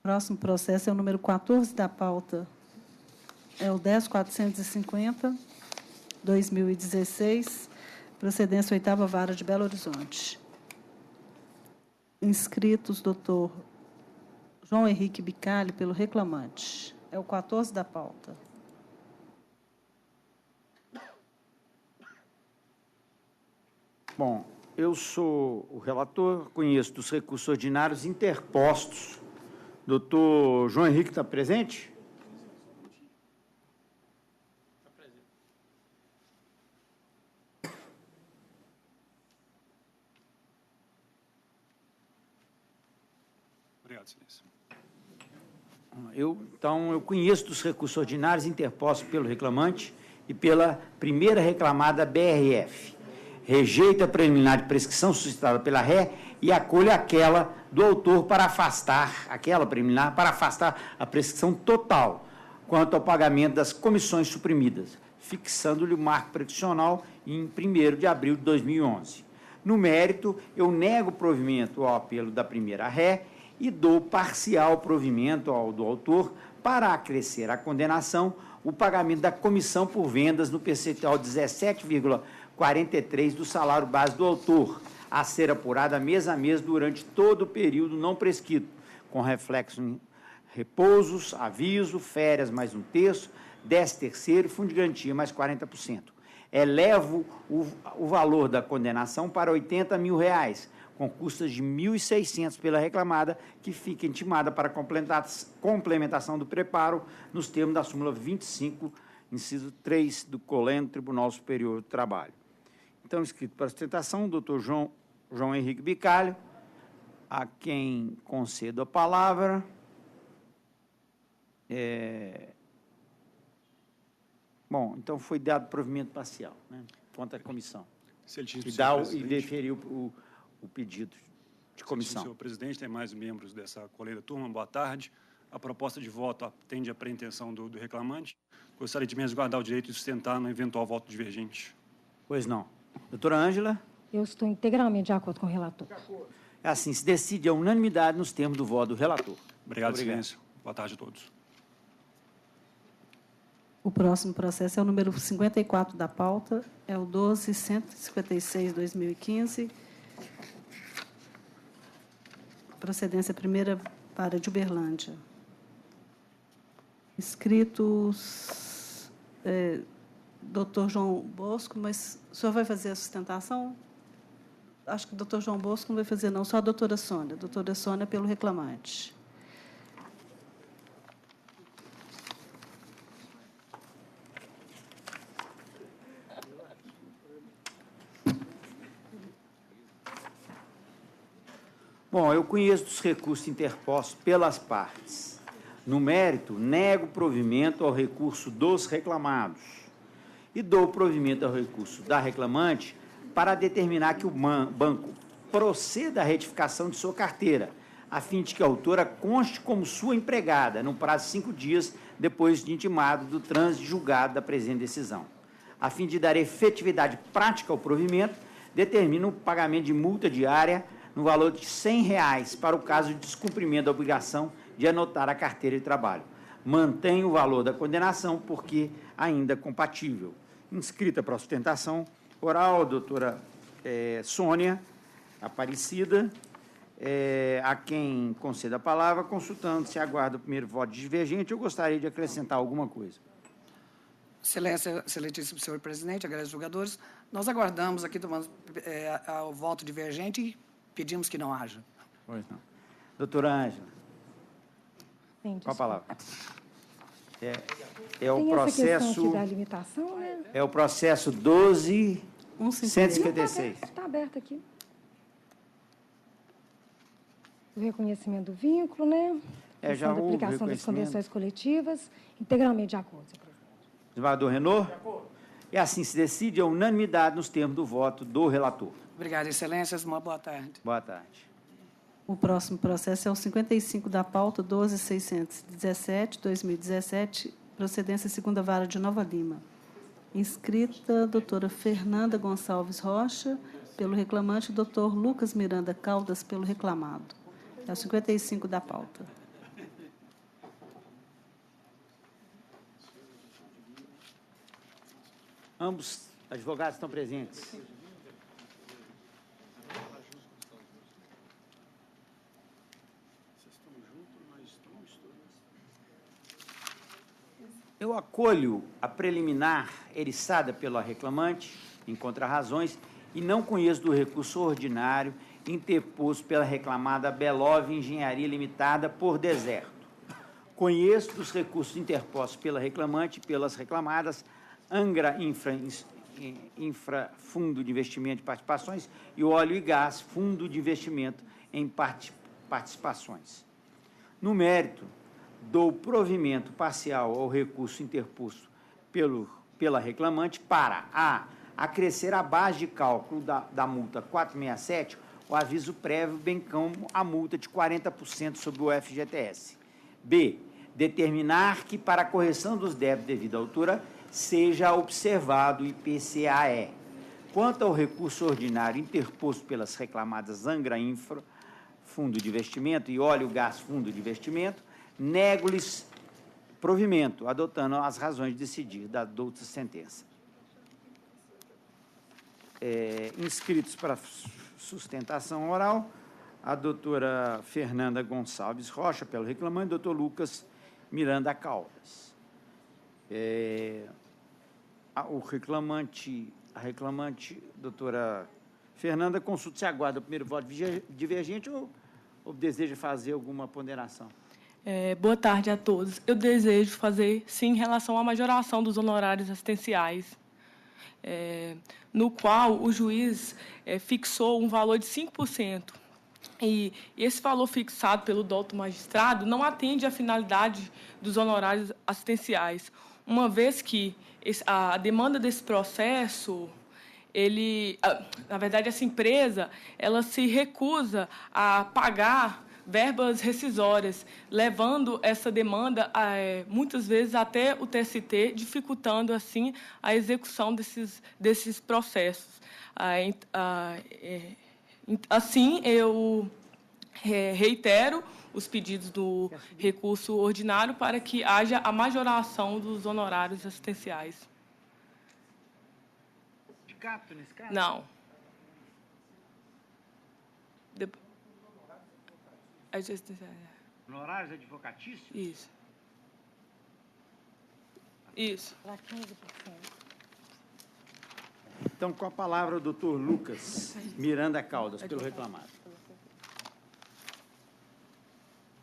Próximo processo é o número 14 da pauta. É o 10.450, 2016, procedência 8ª Vara de Belo Horizonte. Inscritos, doutor João Henrique Bicalho, pelo reclamante. É o 14 da pauta. Bom, eu sou o relator, conheço dos recursos ordinários interpostos. Doutor João Henrique está presente? Obrigado, Silêncio. Eu conheço dos recursos ordinários interpostos pelo reclamante e pela primeira reclamada BRF. Rejeita a preliminar de prescrição suscitada pela ré e acolhe aquela do autor para afastar, aquela preliminar, para afastar a prescrição total quanto ao pagamento das comissões suprimidas, fixando-lhe o marco prescricional em 1º de abril de 2011. No mérito, eu nego provimento ao apelo da primeira ré e dou parcial provimento ao do autor para acrescer à condenação o pagamento da comissão por vendas no percentual 17,43 do salário base do autor, a ser apurada mês a mês durante todo o período não prescrito, com reflexo em repousos, aviso, férias mais 1/3, 13º, fundo de garantia mais 40%. Elevo o valor da condenação para R$80 mil, com custas de R$ 1.600 pela reclamada, que fica intimada para complementação do preparo nos termos da súmula 25, inciso 3 do Coleno, Tribunal Superior do Trabalho. Então, inscrito para sustentação, o doutor João Henrique Bicalho, a quem concedo a palavra. Bom, então foi dado provimento parcial, né, contra a comissão. E deferiu o pedido de comissão. Senhor presidente, tem mais membros dessa coleira turma. Boa tarde. A proposta de voto atende à pretensão do reclamante. Gostaria de me resguardar o direito de sustentar no eventual voto divergente. Pois não. Doutora Ângela? Eu estou integralmente de acordo com o relator. Assim se decide a unanimidade nos termos do voto do relator. Obrigado, silêncio. Boa tarde a todos. O próximo processo é o número 54 da pauta, é o 12.156/2015. Procedência primeira para de Uberlândia. Inscritos, doutor João Bosco, mas o senhor vai fazer a sustentação? Acho que o doutor João Bosco não vai fazer, não, só a doutora Sônia. Doutora Sônia, pelo reclamante. Bom, eu conheço dos recursos interpostos pelas partes. No mérito, nego provimento ao recurso dos reclamados e dou provimento ao recurso da reclamante para determinar que o banco proceda à retificação de sua carteira, a fim de que a autora conste como sua empregada, no prazo de 5 dias depois de intimado do trânsito julgado da presente decisão. A fim de dar efetividade prática ao provimento, determina o pagamento de multa diária no valor de R$ 100 para o caso de descumprimento da obrigação de anotar a carteira de trabalho. Mantém o valor da condenação porque ainda compatível. Inscrita para sustentação oral, doutora Sônia Aparecida, a quem conceda a palavra, consultando se aguarda o primeiro voto divergente, eu gostaria de acrescentar alguma coisa. Excelentíssimo senhor presidente, agradecidos julgadores, nós aguardamos aqui o voto divergente e pedimos que não haja. Pois não. Doutora Ângela, com a palavra. É o processo... da limitação, né? É o processo 12.156. Está aberto aqui. O reconhecimento do vínculo, né? Já houve aplicação das convenções coletivas, integralmente de acordo, senhor presidente. Desembargador Renaud? E assim se decide a unanimidade nos termos do voto do relator. Obrigado, excelências. Uma boa tarde. Boa tarde. O próximo processo é o 55 da pauta 12.617/2017, procedência segunda vara de Nova Lima. Inscrita a doutora Fernanda Gonçalves Rocha, pelo reclamante, o doutor Lucas Miranda Caldas, pelo reclamado. É o 55 da pauta. Ambos advogados estão presentes. Eu acolho a preliminar eriçada pela reclamante, em contrarrazões, e não conheço do recurso ordinário interposto pela reclamada Belov Engenharia Limitada por deserto. Conheço dos recursos interpostos pela reclamante e pelas reclamadas Angra Infra Fundo de Investimento de Participações e Óleo e Gás Fundo de Investimento em Participações. No mérito, dou provimento parcial ao recurso interposto pela reclamante para acrescer a base de cálculo da multa 467, o aviso prévio, bem como a multa de 40% sobre o FGTS. B. Determinar que, para a correção dos débitos devido à altura, seja observado o IPCAE. Quanto ao recurso ordinário interposto pelas reclamadas Angra Infra, Fundo de Investimento, e Óleo Gás Fundo de Investimento, nego-lhes provimento, adotando as razões de decidir da douta sentença. Inscritos para sustentação oral, a doutora Fernanda Gonçalves Rocha, pelo reclamante, doutor Lucas Miranda Caldas. A reclamante, doutora Fernanda, consulta se aguarda o primeiro voto divergente ou deseja fazer alguma ponderação? Boa tarde a todos. Eu desejo fazer, sim, em relação à majoração dos honorários assistenciais, no qual o juiz fixou um valor de 5%. E esse valor fixado pelo douto magistrado não atende à finalidade dos honorários assistenciais, uma vez que a demanda desse processo, na verdade, essa empresa, ela se recusa a pagar verbas rescisórias, levando essa demanda, muitas vezes, até o TST, dificultando, assim, a execução desses processos. Assim, eu reitero os pedidos do recurso ordinário para que haja a majoração dos honorários assistenciais. De capto, nesse caso? Não. Honorários advocatícios? Isso. Isso. Para 15%. Então, com a palavra, o doutor Lucas Miranda Caldas, pelo reclamado.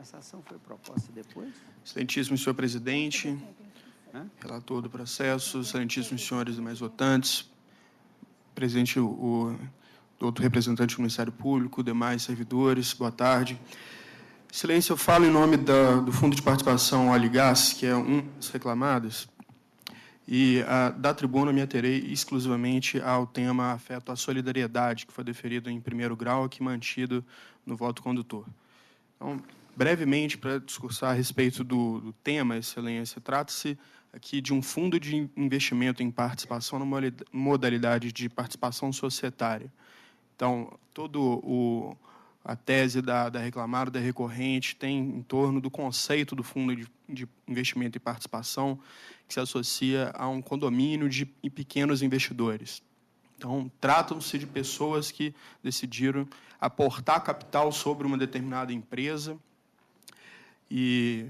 Essa ação foi proposta depois? Excelentíssimo senhor presidente, relator do processo, excelentíssimos senhores demais votantes, presidente, o outro representante do Ministério Público, demais servidores, boa tarde. Excelência, eu falo em nome do Fundo de Participação Óleo e Gás, que é um dos reclamados, e da tribuna me aterei exclusivamente ao tema afeto à solidariedade, que foi deferido em primeiro grau, aqui mantido no voto condutor. Então, brevemente, para discursar a respeito do tema, Excelência, trata-se aqui de um fundo de investimento em participação na modalidade de participação societária. Então, a tese da reclamada, da recorrente, tem em torno do conceito do fundo de investimento e participação, que se associa a um condomínio de pequenos investidores. Então, tratam-se de pessoas que decidiram aportar capital sobre uma determinada empresa e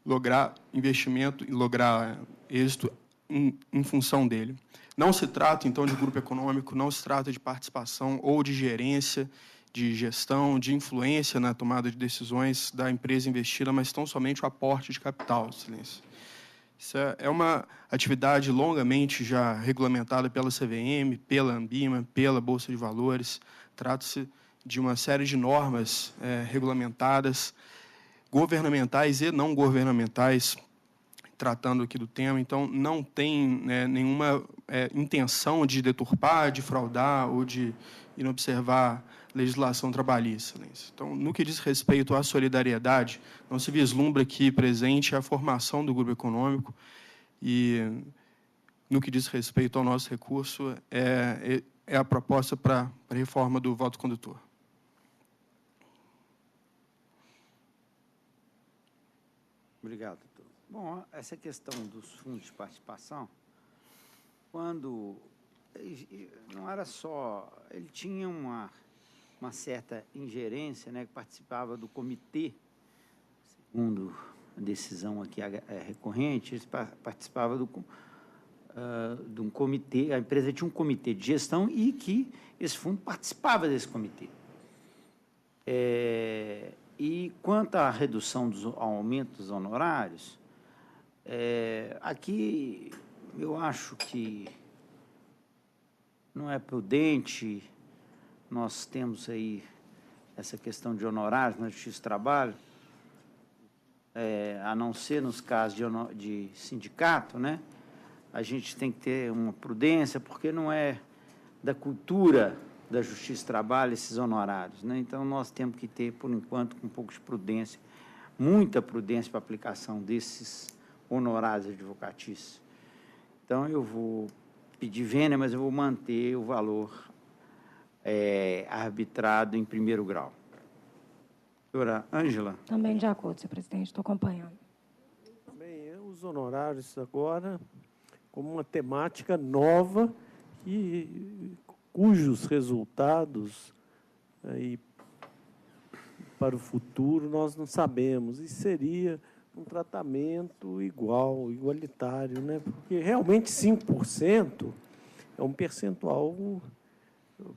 lograr investimento e lograr êxito em função dele. Não se trata, então, de grupo econômico, não se trata de participação ou de gerência, de gestão, de influência na tomada de decisões da empresa investida, mas tão somente o aporte de capital, Excelência. Isso é uma atividade longamente já regulamentada pela CVM, pela Ambima, pela Bolsa de Valores. Trata-se de uma série de normas regulamentadas, governamentais e não governamentais, tratando aqui do tema. Então, não tem nenhuma intenção de deturpar, de fraudar ou de inobservar legislação trabalhista. Então, no que diz respeito à solidariedade, não se vislumbra aqui presente a formação do grupo econômico e, no que diz respeito ao nosso recurso, é a proposta para a reforma do voto condutor. Obrigado, doutor. Bom, essa questão dos fundos de participação, quando não era só... Ele tinha uma certa ingerência, né, que participava do comitê, segundo a decisão aqui recorrente, ele participava de um comitê, a empresa tinha um comitê de gestão e que esse fundo participava desse comitê. E quanto à redução ao aumento dos honorários, aqui eu acho que não é prudente. Nós temos aí essa questão de honorários na Justiça do Trabalho, a não ser nos casos de sindicato, né? A gente tem que ter uma prudência, porque não é da cultura da Justiça do Trabalho esses honorários, né? Então, nós temos que ter, por enquanto, um pouco de prudência, muita prudência para a aplicação desses honorários advocatícios. Então, eu vou pedir vênia, mas eu vou manter o valor arbitrado em primeiro grau. Senhora Ângela. Também de acordo, senhor presidente, estou acompanhando. Bem, os honorários agora, como uma temática nova, cujos resultados aí, para o futuro nós não sabemos, e seria um tratamento igualitário, né? Porque realmente 5% é um percentual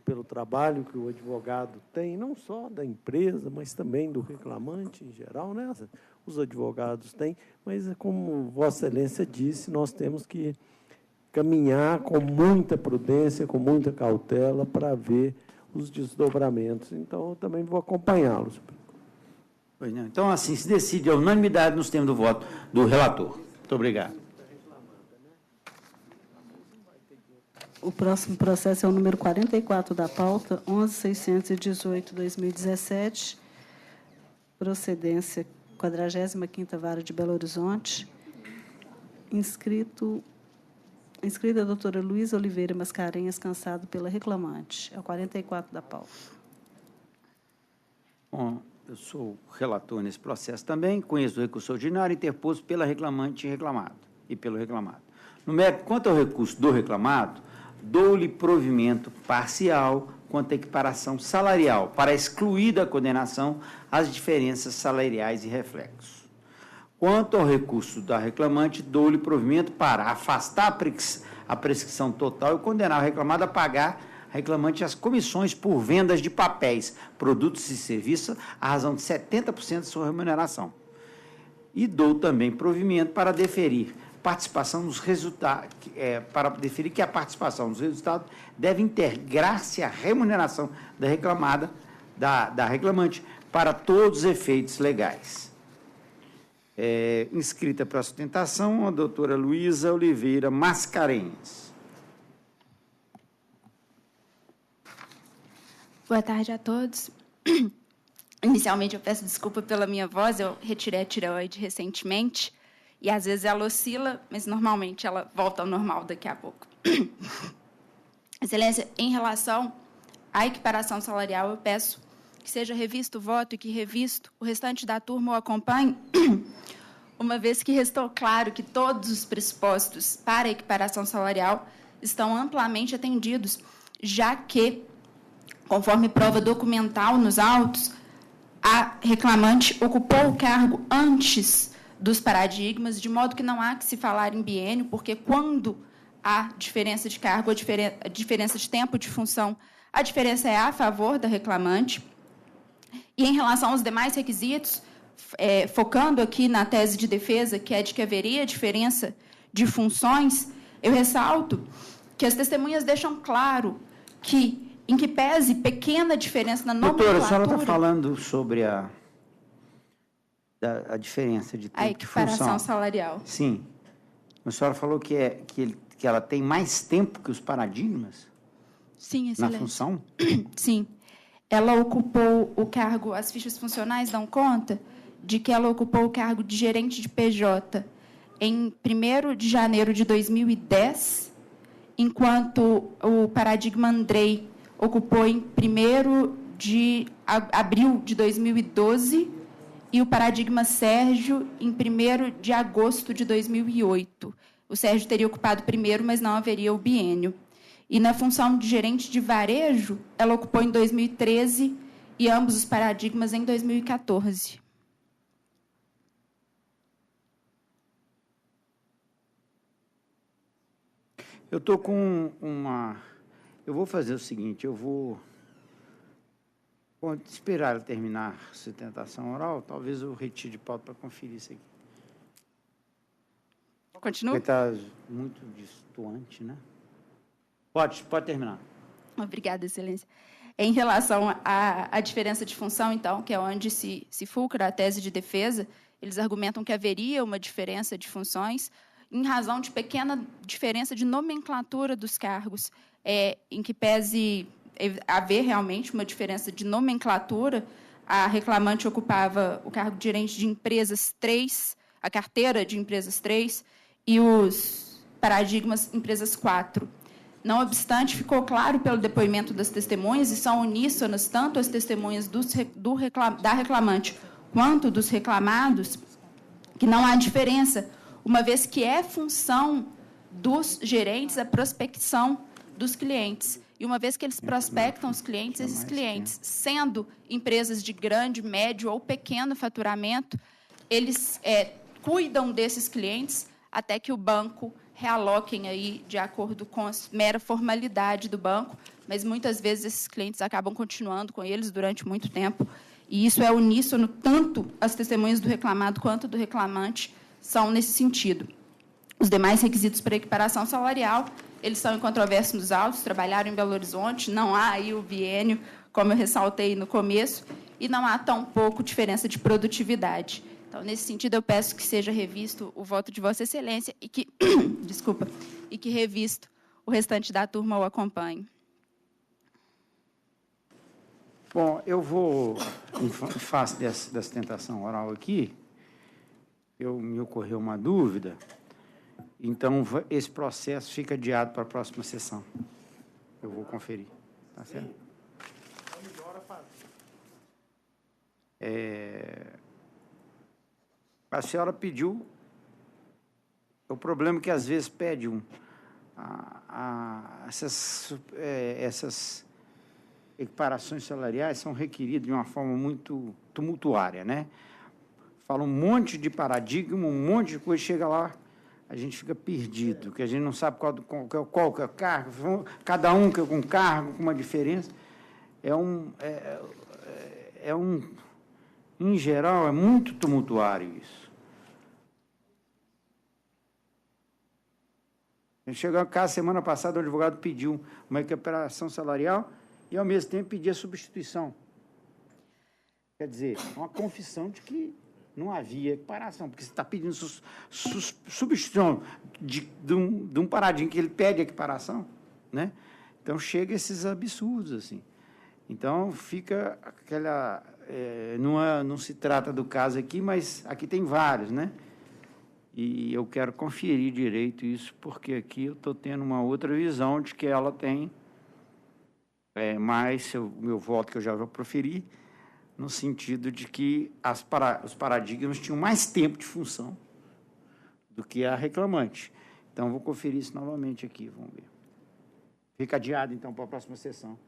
pelo trabalho que o advogado tem, não só da empresa, mas também do reclamante em geral, né? Os advogados têm, mas, como Vossa Excelência disse, nós temos que caminhar com muita prudência, com muita cautela, para ver os desdobramentos. Então, eu também vou acompanhá-los. Pois não. Então, assim, se decide a unanimidade nos termos do voto do relator. Muito obrigado. O próximo processo é o número 44 da pauta, 11.618/2017, procedência 45ª Vara de Belo Horizonte. Inscrita a doutora Luísa Oliveira Mascarenhas, cansado pela reclamante. É o 44 da pauta. Bom, eu sou relator nesse processo também, conheço o recurso ordinário interposto pela reclamante e reclamado, e pelo reclamado. No mérito, quanto ao recurso do reclamado, dou-lhe provimento parcial quanto à equiparação salarial, para excluir da condenação as diferenças salariais e reflexos. Quanto ao recurso da reclamante, dou-lhe provimento para afastar a prescrição total e condenar o reclamado a pagar reclamante as comissões por vendas de papéis, produtos e serviços, à razão de 70% de sua remuneração. E dou também provimento para deferir participação nos resultados, para definir que a participação nos resultados deve integrar-se à remuneração da reclamada, da reclamante, para todos os efeitos legais. Inscrita para a sustentação, a doutora Luísa Oliveira Mascarenhas. Boa tarde a todos. Inicialmente, eu peço desculpa pela minha voz, eu retirei a tireoide recentemente, e às vezes ela oscila, mas normalmente ela volta ao normal daqui a pouco. Excelência, em relação à equiparação salarial, eu peço que seja revisto o voto e que revisto o restante da turma o acompanhe, uma vez que restou claro que todos os pressupostos para a equiparação salarial estão amplamente atendidos, já que, conforme prova documental nos autos, a reclamante ocupou o cargo antes dos paradigmas, de modo que não há que se falar em biênio, porque quando há diferença de cargo, a diferença de tempo de função, a diferença é a favor da reclamante. E em relação aos demais requisitos, focando aqui na tese de defesa, que é de que haveria diferença de funções, eu ressalto que as testemunhas deixam claro que, em que pese pequena diferença na nomenclatura... Doutora, a senhora está falando sobre a diferença de tempo a equiparação salarial. Sim. A senhora falou que ela tem mais tempo que os paradigmas? Sim, excelente. Na função? Sim. Ela ocupou o cargo, as fichas funcionais dão conta de que ela ocupou o cargo de gerente de PJ em 1º de janeiro de 2010, enquanto o paradigma Andrei ocupou em 1º de abril de 2012 e o paradigma Sérgio em 1º de agosto de 2008. O Sérgio teria ocupado primeiro, mas não haveria o biênio. E na função de gerente de varejo, ela ocupou em 2013 e ambos os paradigmas em 2014. Eu estou com uma... Eu vou fazer o seguinte, eu vou esperar ela terminar a sustentação oral, talvez eu retire de pauta para conferir isso aqui. Continua? Porque está muito distoante, né? Pode terminar. Obrigada, excelência. Em relação à diferença de função, então, que é onde se fulcra a tese de defesa, eles argumentam que haveria uma diferença de funções em razão de pequena diferença de nomenclatura dos cargos, em que pese haver realmente uma diferença de nomenclatura. A reclamante ocupava o cargo de gerente de empresas 3, a carteira de empresas 3, e os paradigmas empresas 4. Não obstante, ficou claro pelo depoimento das testemunhas, e são uníssonas tanto as testemunhas da reclamante quanto dos reclamados, que não há diferença, uma vez que é função dos gerentes a prospecção dos clientes. E uma vez que eles prospectam os clientes, esses clientes, sendo empresas de grande, médio ou pequeno faturamento, eles cuidam desses clientes até que o banco realoquem aí de acordo com a mera formalidade do banco, mas muitas vezes esses clientes acabam continuando com eles durante muito tempo, e isso é uníssono, tanto as testemunhas do reclamado quanto do reclamante são nesse sentido. Os demais requisitos para equiparação salarial, eles são incontroversos nos autos, trabalharam em Belo Horizonte, não há aí o biênio, como eu ressaltei no começo, e não há tampouco diferença de produtividade. Então, nesse sentido, eu peço que seja revisto o voto de Vossa Excelência e que, e que revisto o restante da turma o acompanhe. Bom, eu vou, em face dessa tentação oral aqui, me ocorreu uma dúvida, então esse processo fica adiado para a próxima sessão. Eu vou conferir, tá certo? A senhora pediu, o problema é que às vezes pede essas equiparações salariais são requeridas de uma forma muito tumultuária, né? Fala um monte de paradigma, um monte de coisa, chega lá, a gente fica perdido, que a gente não sabe qual que é o cargo, cada um que é com cargo, com uma diferença. Em geral, é muito tumultuário isso. Chegou a casa semana passada, o advogado pediu uma equiparação salarial e, ao mesmo tempo, pedia substituição. Quer dizer, uma confissão de que não havia equiparação, porque você está pedindo substituição de um paradinho que ele pede equiparação, né? Então, chega a esses absurdos, assim. Então, fica aquela... não se trata do caso aqui, mas aqui tem vários, né? E eu quero conferir direito isso, porque aqui eu estou tendo uma outra visão de que ela tem mais o meu voto que eu já vou proferir, no sentido de que os paradigmas tinham mais tempo de função do que a reclamante. Então, vou conferir isso novamente aqui, vamos ver. Fica adiado, então, para a próxima sessão.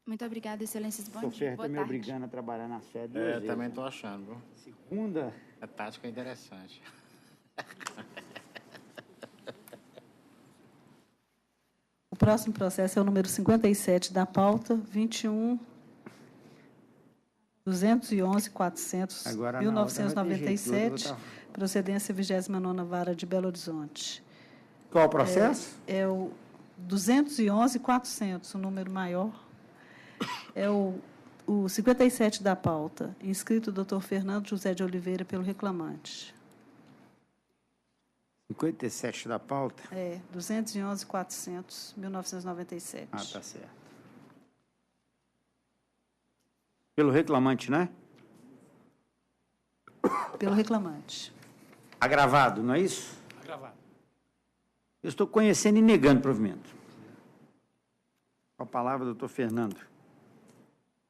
Muito obrigada, excelências. Bom O dia. está me obrigando a trabalhar na sede. Também estou achando, viu? Segunda. A tática é interessante. O próximo processo é o número 57 da pauta, 21.211.400.1997, procedência 29ª Vara de Belo Horizonte. Qual o processo? É o 211.400, o número maior. É o 57 da pauta, inscrito Dr. Fernando José de Oliveira pelo reclamante. 57 da pauta? 211.400.1997. Ah, tá certo. Pelo reclamante, né? Pelo reclamante. Agravado, não é isso? Agravado. Eu estou conhecendo e negando provimento. Com a palavra, doutor Fernando.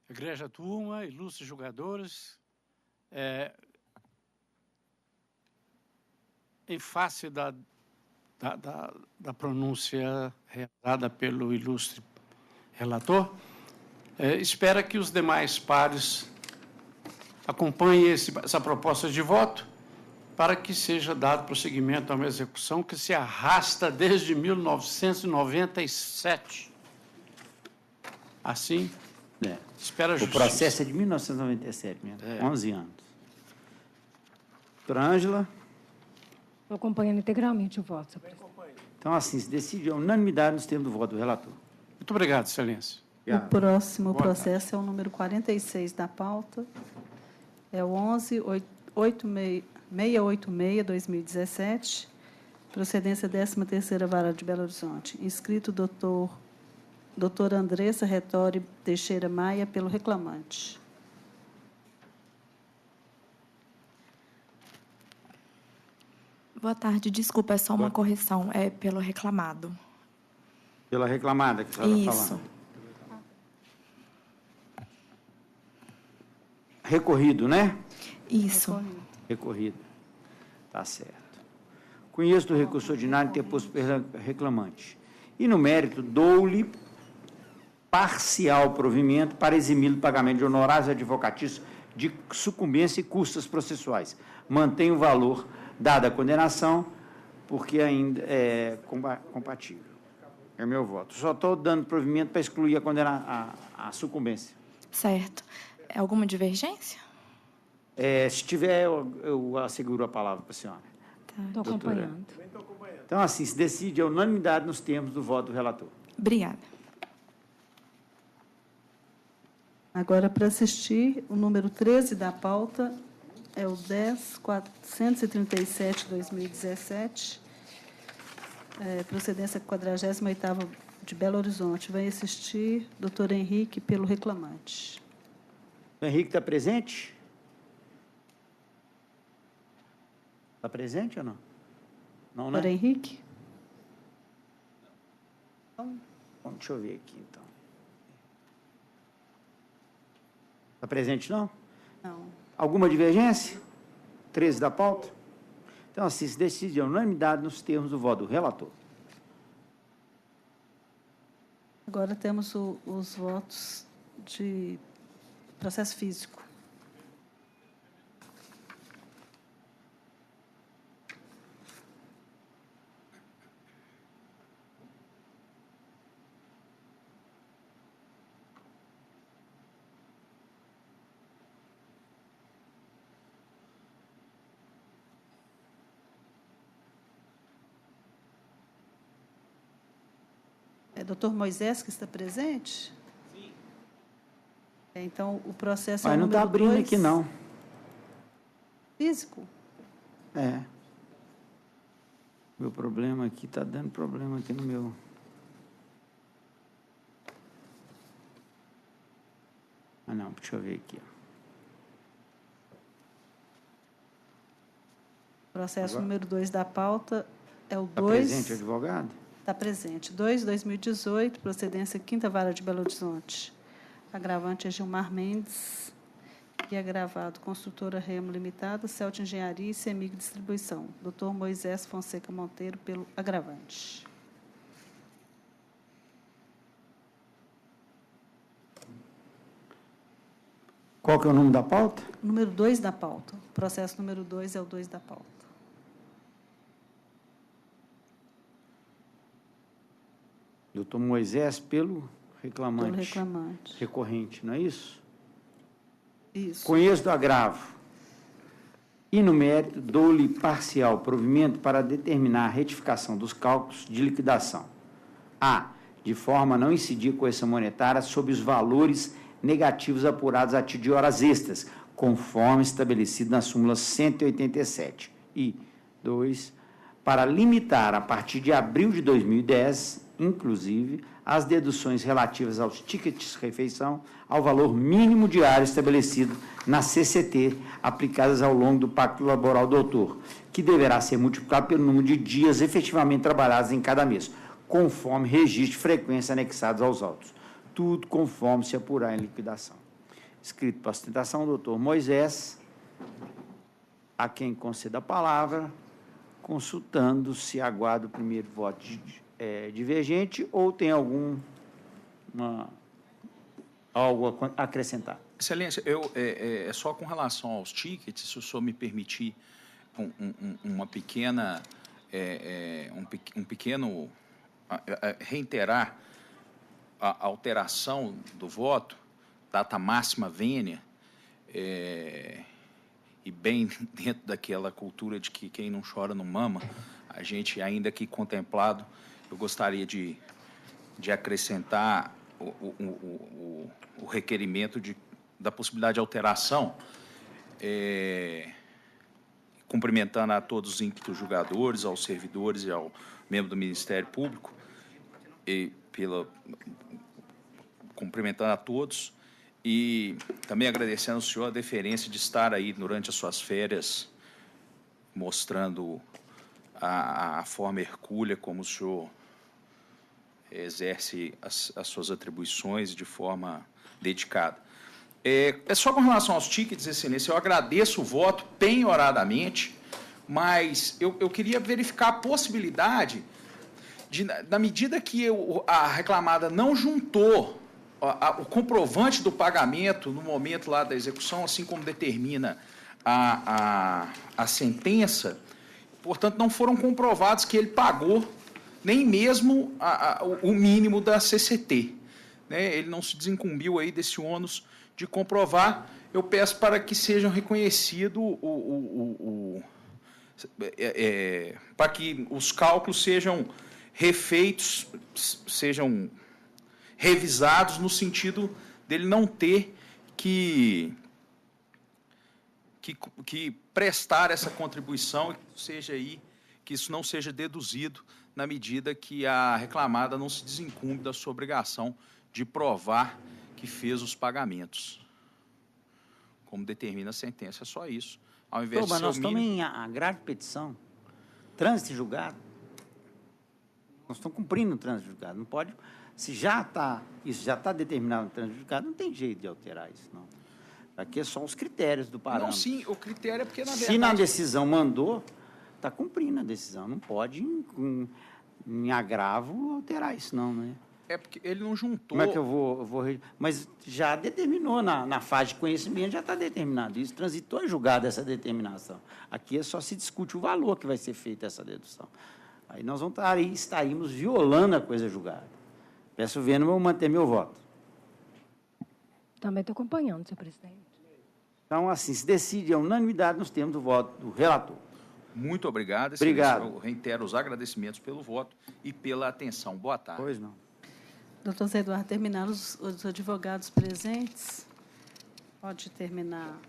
Egregia turma, ilustres julgadores, em face da pronúncia realizada pelo ilustre relator, espera que os demais pares acompanhem essa proposta de voto para que seja dado prosseguimento a uma execução que se arrasta desde 1997. Assim, espera a justiça. O processo é de 1997 mesmo, 11 anos. Doutora Ângela. Estou acompanhando integralmente o voto, senhor presidente. Então, assim, se decide a unanimidade nos termos do voto do relator. Muito obrigado, excelência. O próximo processo é o número 46 da pauta, é o 11.686/2017, procedência 13ª Vara de Belo Horizonte, inscrito doutora Andressa Retório Teixeira Maia, pelo reclamante. Boa tarde, desculpa, é só uma correção, é pelo reclamado. Pela reclamada que a senhora está falando. Isso. Recorrido, né? Isso. Recorrido. Tá certo. Conheço do recurso ordinário interposto pelo reclamante. E, no mérito, dou-lhe parcial provimento para eximir do pagamento de honorários advocatícios de sucumbência e custas processuais. Mantém o valor dada a condenação, porque ainda é compatível. É meu voto. Só estou dando provimento para excluir a sucumbência. Certo. É alguma divergência? Se tiver, eu asseguro a palavra para a senhora. Estou acompanhando. Então, assim, se decide a unanimidade nos termos do voto do relator. Obrigada. Agora, para assistir, o número 13 da pauta é o 10.437/2017, procedência 48ª de Belo Horizonte. Vai assistir doutor Henrique pelo reclamante. O Henrique está presente? Está presente ou não? Não, né? Doutor Henrique? Então, deixa eu ver aqui, então. Está presente, não? Não. Alguma divergência? 13 da pauta? Então, assim, se decide a unanimidade nos termos do voto do relator. Agora temos os votos de processo físico. É doutor Moisés que está presente? Sim. Então, o processo Mas é o não está número abrindo 2. aqui, não. Físico? É. Meu problema aqui, está dando problema aqui no meu... Ah, não, deixa eu ver aqui. Processo número 2 da pauta é o 2... Está presente, advogado? Está presente. 2/2018, procedência 5ª Vara de Belo Horizonte. Agravante é Gilmar Mendes e agravado Construtora Remo Limitada, Celta Engenharia e CEMIG Distribuição. Dr. Moisés Fonseca Monteiro, pelo agravante. Qual que é o número da pauta? Número 2 da pauta. O processo número 2 é o 2 da pauta. Doutor Moisés, pelo reclamante. Pelo reclamante. Recorrente, não é isso? Isso. Conheço do agravo. E, no mérito, dou-lhe parcial provimento para determinar a retificação dos cálculos de liquidação. A. De forma a não incidir correção monetária sobre os valores negativos apurados a título de horas extras, conforme estabelecido na súmula 187. E, 2. Para limitar, a partir de abril de 2010, inclusive, as deduções relativas aos tickets de refeição ao valor mínimo diário estabelecido na CCT, aplicadas ao longo do Pacto Laboral do Autor, que deverá ser multiplicado pelo número de dias efetivamente trabalhados em cada mês, conforme registro de frequência anexados aos autos. Tudo conforme se apurar em liquidação. Escrito para sustentação, doutor Moisés, a quem conceda a palavra, consultando se aguarda o primeiro voto divergente ou tem algo a acrescentar. Excelência, é só com relação aos tickets, se o senhor me permitir uma pequena, reiterar a alteração do voto, data máxima vênia, e bem dentro daquela cultura de que quem não chora não mama, a gente, ainda que contemplado, eu gostaria de acrescentar o requerimento da possibilidade de alteração, cumprimentando a todos os ímpetos julgadores, aos servidores e ao membro do Ministério Público, e cumprimentando a todos, e também agradecendo ao senhor a deferência de estar aí durante as suas férias, mostrando a forma hercúlea como o senhor exerce as suas atribuições de forma dedicada. É só com relação aos tickets, excelência, eu agradeço o voto penhoradamente, mas eu queria verificar a possibilidade de, na medida que a reclamada não juntou o comprovante do pagamento no momento lá da execução, assim como determina a sentença, portanto, não foram comprovados que ele pagou nem mesmo o mínimo da CCT. Né? Ele não se desincumbiu aí desse ônus de comprovar. Eu peço para que sejam reconhecidos, para que os cálculos sejam refeitos, sejam revisados no sentido dele não ter que prestar essa contribuição e que isso não seja deduzido na medida que a reclamada não se desincumbe da sua obrigação de provar que fez os pagamentos. Como determina a sentença, é só isso. Ao invés de mas ser nós o estamos mínimo... em agravo de petição, trânsito e julgado. Nós estamos cumprindo o trânsito e julgado. Não pode... Se isso já está determinado no trânsito e julgado, não tem jeito de alterar isso, não. Aqui é só os critérios do parâmetro. Não, sim, o critério é porque, na verdade... Se na decisão mandou, está cumprindo a decisão. Não pode, em agravo, alterar isso, não, né? É porque ele não juntou... Como é que eu vou... Mas já determinou, na fase de conhecimento, já está determinado isso. Transitou e julgado essa determinação. Aqui é só se discute o valor que vai ser feita essa dedução. Aí nós vamos estaríamos violando a coisa julgada. Peço vênus, vou manter meu voto. Também estou acompanhando, senhor presidente. Então, assim, se decide a unanimidade nos termos do voto do relator. Muito obrigado. Obrigado. Eu reitero os agradecimentos pelo voto e pela atenção. Boa tarde. Pois não. Doutor Zé Eduardo, terminaram os advogados presentes. Pode terminar